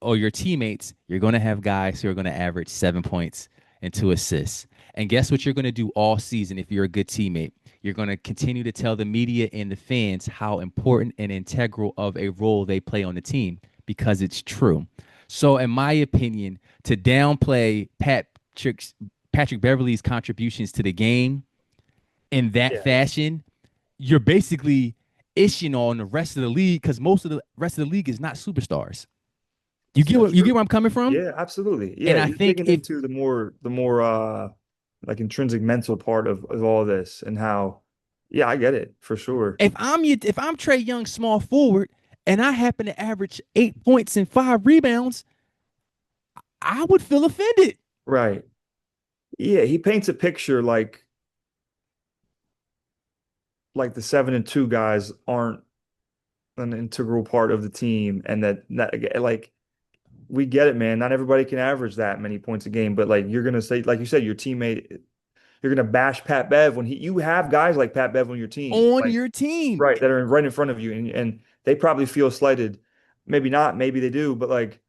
Speaker 1: or your teammates, you're going to have guys who are going to average 7 points and 2 assists. And guess what you're going to do all season if you're a good teammate? You're going to continue to tell the media and the fans how important and integral of a role they play on the team because it's true. So, in my opinion, to downplay Patrick Beverley's contributions to the game in that
Speaker 2: Yeah,
Speaker 1: fashion, you're basically ishing on the rest of the league because most of the rest of the league is not superstars.
Speaker 2: that's
Speaker 1: You get
Speaker 2: true.
Speaker 1: where I'm coming from?
Speaker 2: Yeah, absolutely.
Speaker 1: And
Speaker 2: Yeah,
Speaker 1: I
Speaker 2: you're
Speaker 1: think
Speaker 2: digging into the more like intrinsic mental part of all this and how yeah, I get it for sure.
Speaker 1: if I'm Trae Young small forward and I happen to average 8 points and 5 rebounds, I would feel offended.
Speaker 2: Right. Yeah, he paints a picture like the 7-2 guys aren't an integral part of the team and that like we get it, man. Not everybody can average that many points a game, but like you're gonna say, like you said, your teammate, you're gonna bash Pat Bev when you have guys like Pat Bev on your team,
Speaker 1: On
Speaker 2: like
Speaker 1: your team.
Speaker 2: right, that are right in front of you, and they probably feel slighted. Maybe not, maybe they do, but like,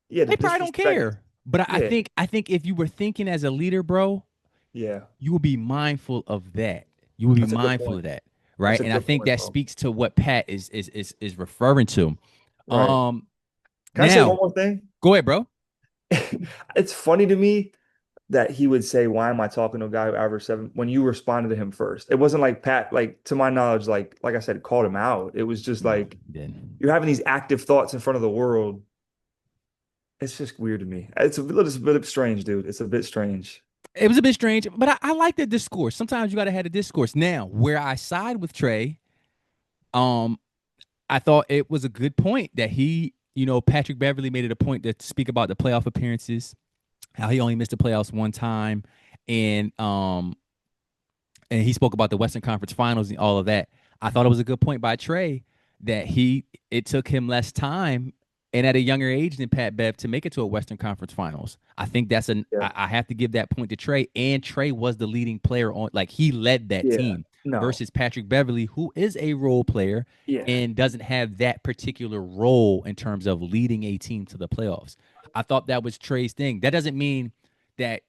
Speaker 2: yeah, the
Speaker 1: They probably don't
Speaker 2: disrespect.
Speaker 1: care. But
Speaker 2: Yeah,
Speaker 1: I think if you were thinking as a leader, bro,
Speaker 2: yeah,
Speaker 1: you will be mindful of that. You will be
Speaker 2: that's a good
Speaker 1: mindful
Speaker 2: point.
Speaker 1: of that,
Speaker 2: That's
Speaker 1: right?
Speaker 2: a
Speaker 1: And I
Speaker 2: good
Speaker 1: think
Speaker 2: point,
Speaker 1: that
Speaker 2: bro.
Speaker 1: speaks to what Pat is referring to.
Speaker 2: Right.
Speaker 1: Um,
Speaker 2: Can I say one
Speaker 1: Now
Speaker 2: more thing?
Speaker 1: go ahead, bro.
Speaker 2: It's funny to me that he would say, "Why am I talking to a guy who averaged 7?" When you responded to him first, it wasn't like Pat, like to my knowledge, like I said, called him out. It was just
Speaker 1: No,
Speaker 2: like
Speaker 1: then
Speaker 2: you're having these active thoughts in front of the world. It's just weird to me. It's a bit strange, dude. It's a bit strange.
Speaker 1: it was a bit strange, but I like the discourse. Sometimes you got to have a discourse. Now, where I side with Trae, um, I thought it was a good point that Patrick Beverley made it a point to speak about the playoff appearances, how he only missed the playoffs one time, and and he spoke about the Western Conference Finals and all of that. I thought it was a good point by Trae that it took him less time and at a younger age than Pat Bev to make it to a Western Conference Finals. I think
Speaker 2: Yeah.
Speaker 1: I have to give that point to Trae, and Trae was the leading player on, like he led that
Speaker 2: Yeah.
Speaker 1: team
Speaker 2: No.
Speaker 1: versus Patrick Beverley, who is a role player
Speaker 2: Yeah.
Speaker 1: and doesn't have that particular role in terms of leading a team to the playoffs. I thought that was Trae's thing. That doesn't mean that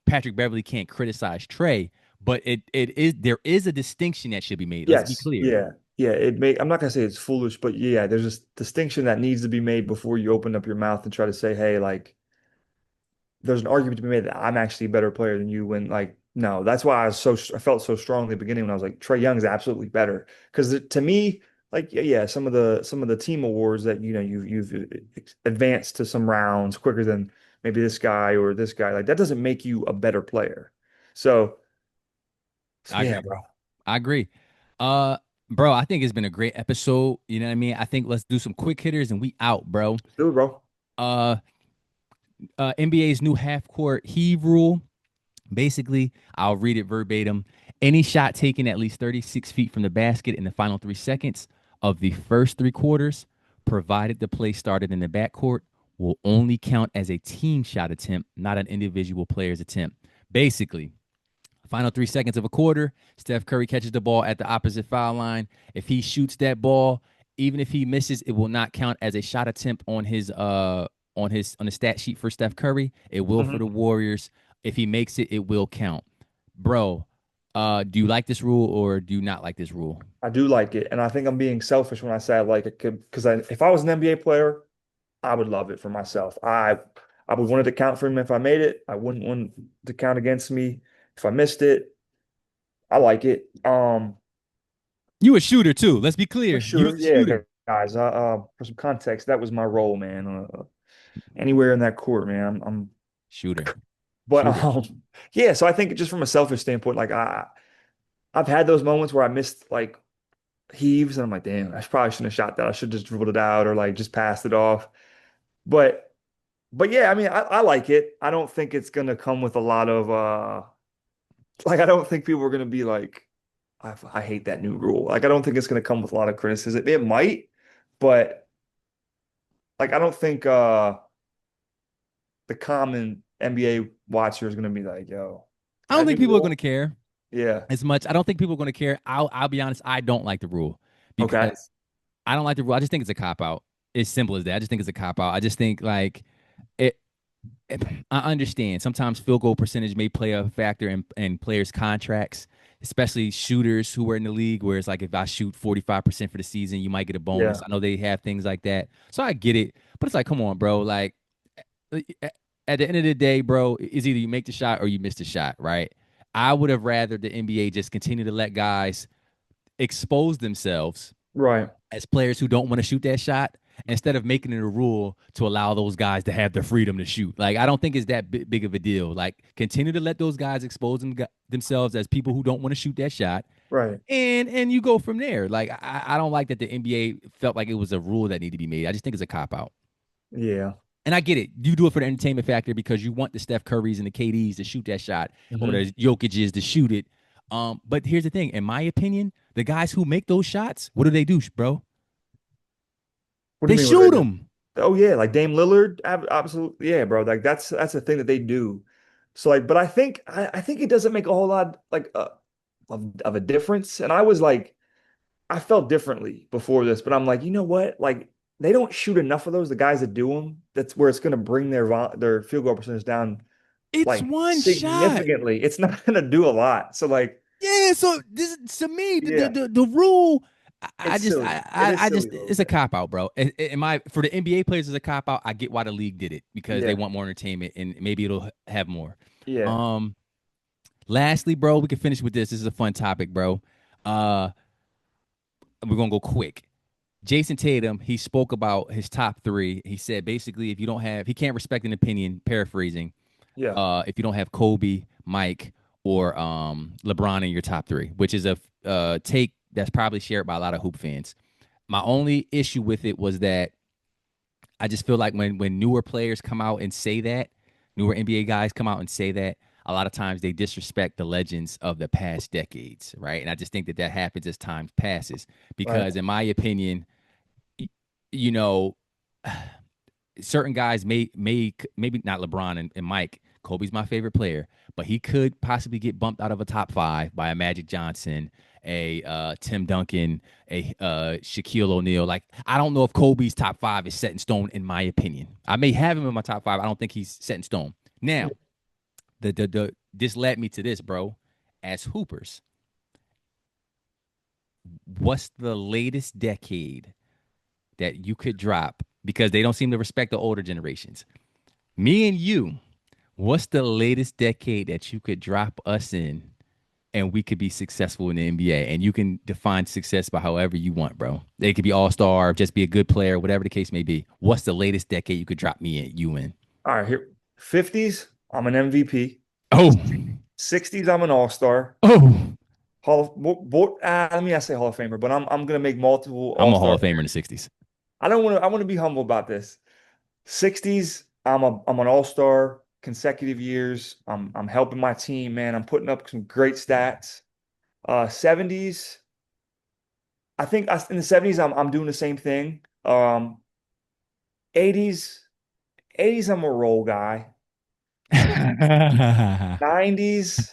Speaker 1: Patrick Beverley can't criticize Trae, but it is there is a distinction that should be made. Let's be
Speaker 2: Yes.
Speaker 1: clear.
Speaker 2: Yeah. Yeah. I'm not gonna say it's foolish, but yeah, there's this distinction that needs to be made before you open up your mouth and try to say, hey, like there's an argument to be made that I'm actually a better player than you when like no, that's why I felt so strong in the beginning when I was like Trae Young is absolutely better because to me like yeah, some of the team awards that you've advanced to some rounds quicker than maybe this guy or this guy, like that doesn't make you a better player. So, so
Speaker 1: I
Speaker 2: yeah,
Speaker 1: agree.
Speaker 2: bro.
Speaker 1: I agree. Uh Bro, I think it's been a great episode. You know what I mean? I think let's do some quick hitters and we out, bro.
Speaker 2: Let's do it, bro.
Speaker 1: Uh NBA's new half court heave rule. Basically, I'll read it verbatim. Any shot taken at least 36 feet from the basket in the final 3 seconds of the first 3 quarters, provided the play started in the backcourt, will only count as a team shot attempt, not an individual player's attempt. Basically, final 3 seconds of a quarter, Steph Curry catches the ball at the opposite foul line. If he shoots that ball, even if he misses, it will not count as a shot attempt on on the stat sheet for Steph Curry. It will for
Speaker 2: Mhm.
Speaker 1: the Warriors. If he makes it, it will count. Bro, Do you like this rule or do you not like this rule?
Speaker 2: I do like it, and I think I'm being selfish when I say I like it because if I was an NBA player, I would love it for myself. I would want it to count for me if I made it. I wouldn't want it to count against me if I missed it. I like it.
Speaker 1: You a shooter too. Let's be
Speaker 2: I'm a
Speaker 1: clear. You was
Speaker 2: shooter.
Speaker 1: a
Speaker 2: Yeah,
Speaker 1: shooter.
Speaker 2: guys. For some context, that was my role, man. Anywhere in that court, man.
Speaker 1: Shooter.
Speaker 2: But
Speaker 1: Shooter.
Speaker 2: yeah. So I think just from a selfish standpoint, like I've had those moments where I missed like heaves, and I'm like, damn, I probably shouldn't have shot that. I should just dribbled it out or like just passed it off. But but yeah, I mean, I like it. I don't think it's gonna come with a lot of like I don't think people are gonna be like, I hate that new rule. Like I don't think it's gonna come with a lot of criticism. It might, but like I don't think the common NBA watcher is gonna be like, yo,
Speaker 1: I don't
Speaker 2: that new
Speaker 1: think people are going to
Speaker 2: rule.
Speaker 1: care
Speaker 2: Yeah.
Speaker 1: as much. I don't think people are going to care. I'll be honest. I don't like the rule
Speaker 2: Okay.
Speaker 1: because I don't like the rule. I just think it's a cop out. It's simple as that. I just think it's a cop out. I just think like it. I understand sometimes field goal percentage may play a factor in players' contracts, especially shooters who are in the league. Where it's like if I shoot 45% for the season, you might get a bonus.
Speaker 2: Yeah.
Speaker 1: I know they have things like that, so I get it. But it's like, come on, bro. Like at the end of the day, bro, is either you make the shot or you miss the shot, right? I would have rather the NBA just continue to let guys expose themselves
Speaker 2: Right.
Speaker 1: as players who don't want to shoot that shot instead of making it a rule to allow those guys to have the freedom to shoot. Like, I don't think it's that big of a deal. Like, continue to let those guys expose themselves as people who don't want to shoot that shot.
Speaker 2: Right.
Speaker 1: And you go from there. Like, I don't like that the NBA felt like it was a rule that needed to be made. I just think it's a cop out.
Speaker 2: Yeah.
Speaker 1: And I get it. You do it for the entertainment factor because you want the Steph Currys and the KDs to shoot that shot or
Speaker 2: Hmm.
Speaker 1: the Jokic's to shoot it. But here's the thing. In my opinion, the guys who make those shots, what do, bro?
Speaker 2: What do
Speaker 1: They
Speaker 2: you mean? What do
Speaker 1: shoot
Speaker 2: they do?
Speaker 1: them.
Speaker 2: Oh yeah, like Dame Lillard, absolutely, yeah, bro. Like that's a thing that they do. So like, but I think it doesn't make a whole lot like of a difference. And I was like, I felt differently before this, but I'm like, you know what? Like they don't shoot enough of those. The guys that do them, that's where it's going to bring their field goal percentage down
Speaker 1: It's
Speaker 2: like
Speaker 1: one shot.
Speaker 2: significantly. It's not going to do a lot. So like,
Speaker 1: Yeah, so this to me
Speaker 2: yeah,
Speaker 1: the rule. I
Speaker 2: it's
Speaker 1: just
Speaker 2: silly. It is
Speaker 1: I just
Speaker 2: silly a little
Speaker 1: it's a
Speaker 2: bit.
Speaker 1: cop out, bro. In my for the NBA players as a cop out, I get why the league did it because they
Speaker 2: Yeah,
Speaker 1: want more entertainment and maybe it'll have more.
Speaker 2: yeah,
Speaker 1: Um, lastly, bro, we can finish with this. This is a fun topic, bro. Uh, we're gonna go quick. Jason Tatum, he spoke about his top three. He said basically, if you don't have, he can't respect an opinion. Paraphrasing,
Speaker 2: yeah.
Speaker 1: if you don't have Kobe, Mike, or LeBron in your top three, which is a take that's probably shared by a lot of hoop fans. My only issue with it was that I just feel like when newer players come out and say that, newer NBA guys come out and say that, a lot of times they disrespect the legends of the past decades, right? And I just think that that happens as time passes
Speaker 2: Right.
Speaker 1: because, in my opinion, you know, certain guys may maybe not LeBron and Mike. Kobe's my favorite player, but he could possibly get bumped out of a top five by a Magic Johnson, a Tim Duncan, a Shaquille O'Neal. Like I don't know if Kobe's top five is set in stone. In my opinion, I may have him in my top five. I don't think he's set in stone. Now, the this led me to this, bro. As hoopers, what's the latest decade that you could drop because they don't seem to respect the older generations? Me and you, what's the latest decade that you could drop us in and we could be successful in the NBA? And you can define success by however you want, bro. It could be all star, just be a good player, whatever the case may be. What's the latest decade you could drop me in, you in?
Speaker 2: All right, here 50s, I'm an MVP.
Speaker 1: Oh,
Speaker 2: 60s, I'm an all-star.
Speaker 1: oh,
Speaker 2: Let me not say Hall of Famer, but I'm gonna make multiple
Speaker 1: I'm a Hall
Speaker 2: all-star
Speaker 1: of Famer in the
Speaker 2: appearances.
Speaker 1: 60s.
Speaker 2: I want to be humble about this. 60s, I'm an all-star consecutive years. I'm helping my team, man. I'm putting up some great stats. 70s, in the 70s I'm doing the same thing. 80s, 80s I'm a role guy. 90s,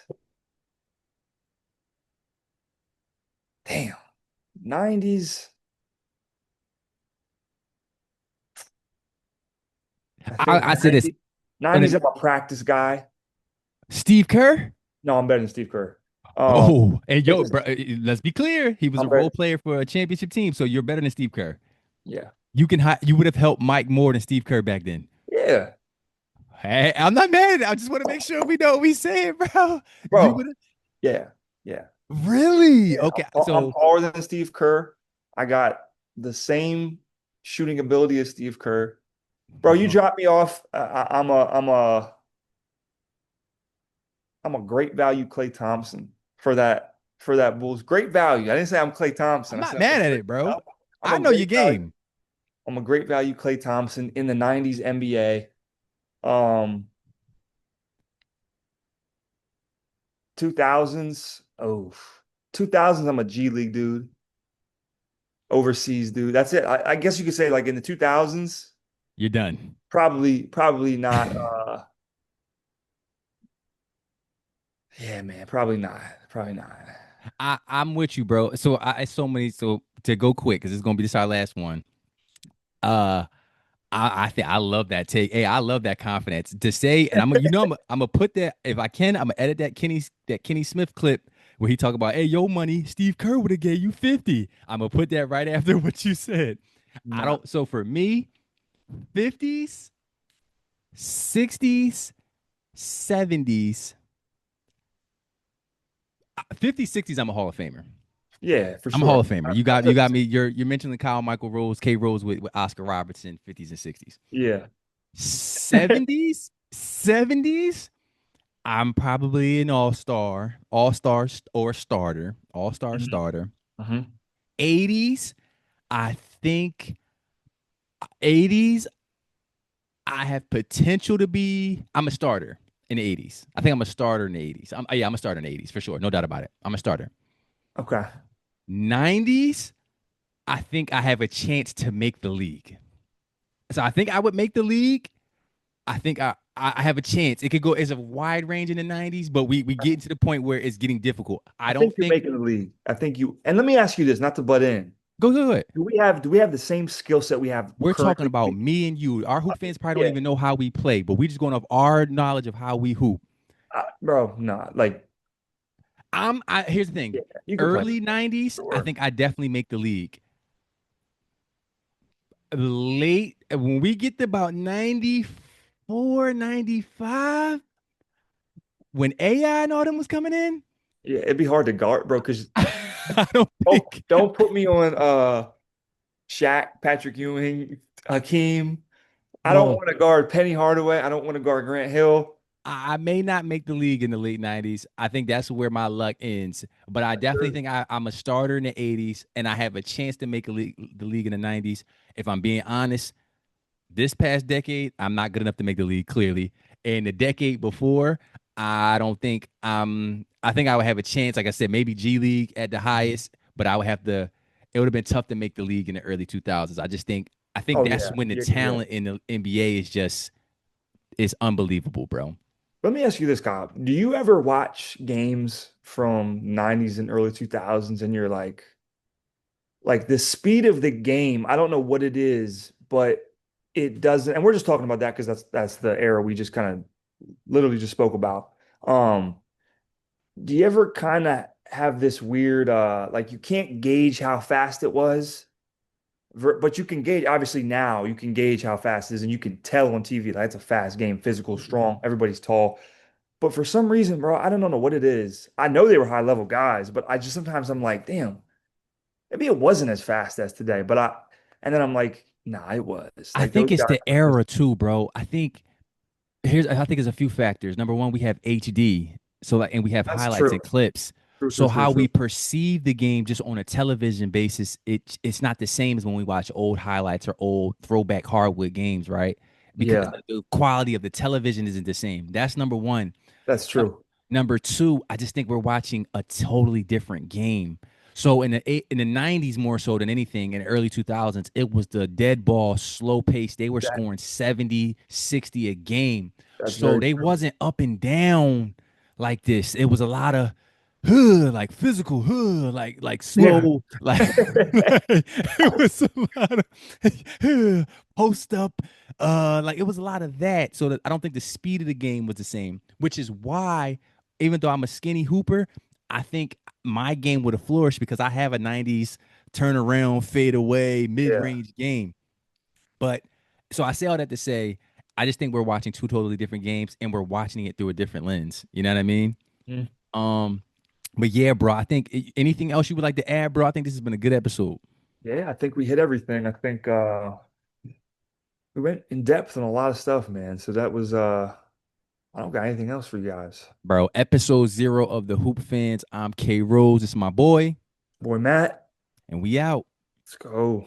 Speaker 2: damn. 90s, I think
Speaker 1: I say this.
Speaker 2: 90s I'm a practice guy.
Speaker 1: Steve Kerr?
Speaker 2: No, I'm better than Steve Kerr. Um,
Speaker 1: Oh, and
Speaker 2: it's
Speaker 1: yo,
Speaker 2: just,
Speaker 1: bro, let's be clear. He was a
Speaker 2: I'm very,
Speaker 1: role player for a championship team, so you're better than Steve Kerr.
Speaker 2: yeah,
Speaker 1: You would have helped Mike more than Steve Kerr back then.
Speaker 2: yeah,
Speaker 1: Hey, I'm not mad. I just want to make sure we know what we saying, bro. You
Speaker 2: bro,
Speaker 1: would have
Speaker 2: yeah, yeah,
Speaker 1: really
Speaker 2: yeah.
Speaker 1: okay.
Speaker 2: I'm
Speaker 1: So
Speaker 2: taller than Steve Kerr. I got the same shooting ability as Steve Kerr. Bro, you
Speaker 1: bro,
Speaker 2: drop me off. I'm a great value Klay Thompson for that Bulls. Great value. I didn't say I'm Klay Thompson.
Speaker 1: I'm
Speaker 2: I
Speaker 1: not
Speaker 2: said I'm
Speaker 1: mad
Speaker 2: a
Speaker 1: at
Speaker 2: great,
Speaker 1: it, bro.
Speaker 2: I'm
Speaker 1: I
Speaker 2: a
Speaker 1: know your
Speaker 2: great value.
Speaker 1: game.
Speaker 2: I'm a great value Klay Thompson in the 90s NBA. Um 2000s. Oh, 2000s I'm a G League dude. Overseas dude. That's it. I guess you could say like in the 2000s,
Speaker 1: You're done.
Speaker 2: probably not yeah, man, probably not. Probably not.
Speaker 1: I'm with you, bro. So so many. So to go quick, because it's gonna be this our last one. Uh, I think I love that take. Hey, I love that confidence to say, and I'm gonna put that if I can. I'm gonna edit that Kenny Smith clip where he talk about, hey, yo, money. Steve Kerr would have gave you 50. I'm gonna put that right after what you said. I
Speaker 2: Nah.
Speaker 1: don't. So for me, 50s, 60s, 70s, 50s, 60s. I'm a Hall of Famer.
Speaker 2: Yeah, for
Speaker 1: I'm a Hall of
Speaker 2: sure.
Speaker 1: Famer.
Speaker 2: I
Speaker 1: You
Speaker 2: took
Speaker 1: got me. You're mentioning Kyle Michael Rose, K Rose with Oscar Robertson, 50s and 60s.
Speaker 2: yeah.
Speaker 1: 70s, 70s. I'm probably an all-star or starter, all-star
Speaker 2: Mhm.
Speaker 1: starter.
Speaker 2: Mhm.
Speaker 1: 80s, I think 80s, I have potential to be. I'm a starter in the 80s. I think I'm a starter in the 80s. Yeah, I'm a starter in the 80s for sure. No doubt about it. I'm a starter.
Speaker 2: Okay.
Speaker 1: 90s, I think I have a chance to make the league. So I think I would make the league. I think I have a chance. It could go as a wide range in the 90s, but we get to the point where it's getting difficult. I
Speaker 2: I
Speaker 1: don't
Speaker 2: think you're
Speaker 1: think
Speaker 2: making the league. I think you, and let me ask you this, not to butt in.
Speaker 1: go ahead.
Speaker 2: Do we have the same skill set we have
Speaker 1: We're talking
Speaker 2: currently?
Speaker 1: about me and you. Our hoop fans probably don't
Speaker 2: Yeah,
Speaker 1: even know how we play, but we just going off our knowledge of how we hoop.
Speaker 2: bro, no, like,
Speaker 1: Here's the thing.
Speaker 2: yeah, you could play.
Speaker 1: Early 90s, I
Speaker 2: Sure.
Speaker 1: think I definitely make the league. Late when we get to about 94, 95, when AI and all them was coming in,
Speaker 2: Yeah, it'd be hard to guard, bro, because
Speaker 1: I don't
Speaker 2: don't
Speaker 1: think
Speaker 2: don't put me on Shaq, Patrick Ewing, Hakeem. I don't
Speaker 1: bro.
Speaker 2: want to guard Penny Hardaway. I don't want to guard Grant Hill.
Speaker 1: I may not make the league in the late 90s. I think that's where my luck ends. But I definitely think I'm a starter in the 80s and I have a chance to make the league in the 90s. If I'm being honest, this past decade, I'm not good enough to make the league clearly. And the decade before, I don't think I think I would have a chance, like I said, maybe G League at the highest, but I would have to it would have been tough to make the league in the early 2000s. I think
Speaker 2: Oh
Speaker 1: that's
Speaker 2: yeah,
Speaker 1: when the
Speaker 2: yeah.
Speaker 1: talent in the NBA is unbelievable, bro.
Speaker 2: Let me ask you this, Kyle. Do you ever watch games from 90s and early 2000s and you're like the speed of the game, I don't know what it is, but it doesn't, and we're just talking about that because that's the era we just kind of literally just spoke about. Um, do you ever kind of have this weird like you can't gauge how fast it was, but you can gauge obviously now you can gauge how fast it is and you can tell on TV like it's a fast game, physical, strong, everybody's tall. But for some reason, bro, I don't know what it is. I know they were high level guys, but I just sometimes I'm like, damn, maybe it wasn't as fast as today. And then I'm like, nah, it was.
Speaker 1: I
Speaker 2: Like those
Speaker 1: think it's
Speaker 2: guys
Speaker 1: the
Speaker 2: were just,
Speaker 1: era too, bro. I think there's a few factors. Number one, we have HD, so like, and we have
Speaker 2: that's
Speaker 1: highlights
Speaker 2: true.
Speaker 1: and clips.
Speaker 2: True, true,
Speaker 1: So
Speaker 2: true,
Speaker 1: how we
Speaker 2: true.
Speaker 1: perceive the game just on a television basis, it's not the same as when we watch old highlights or old throwback hardwood games, right? Because
Speaker 2: Yeah,
Speaker 1: the quality of the television isn't the same. That's number one.
Speaker 2: that's
Speaker 1: Num-
Speaker 2: true.
Speaker 1: Number two, I just think we're watching a totally different game. So in the 90s more so than anything in the early 2000s, it was the dead ball, slow pace. They were
Speaker 2: That
Speaker 1: scoring 70, 60 a game.
Speaker 2: that's
Speaker 1: So
Speaker 2: very
Speaker 1: they
Speaker 2: true.
Speaker 1: wasn't up and down like this. It was a lot of like physical, like
Speaker 2: Yeah.
Speaker 1: slow, like, it was a lot of post up, like it was a lot of that. So that I don't think the speed of the game was the same, which is why even though I'm a skinny hooper, I think my game would have flourished because I have a 90s turnaround, fade away,
Speaker 2: Yeah.
Speaker 1: mid-range game. But so I say all that to say, I just think we're watching two totally different games and we're watching it through a different lens. You know what I mean?
Speaker 2: Mm.
Speaker 1: Um, but yeah, bro, I think anything else you would like to add, bro? I think this has been a good episode.
Speaker 2: Yeah, I think we hit everything. I think we went in depth on a lot of stuff, man. So that was I don't got anything else for you guys.
Speaker 1: Bro, episode 0 of the Hoop Fans. I'm K Rose. It's my boy,
Speaker 2: Boy, Matt,
Speaker 1: and we out.
Speaker 2: let's go.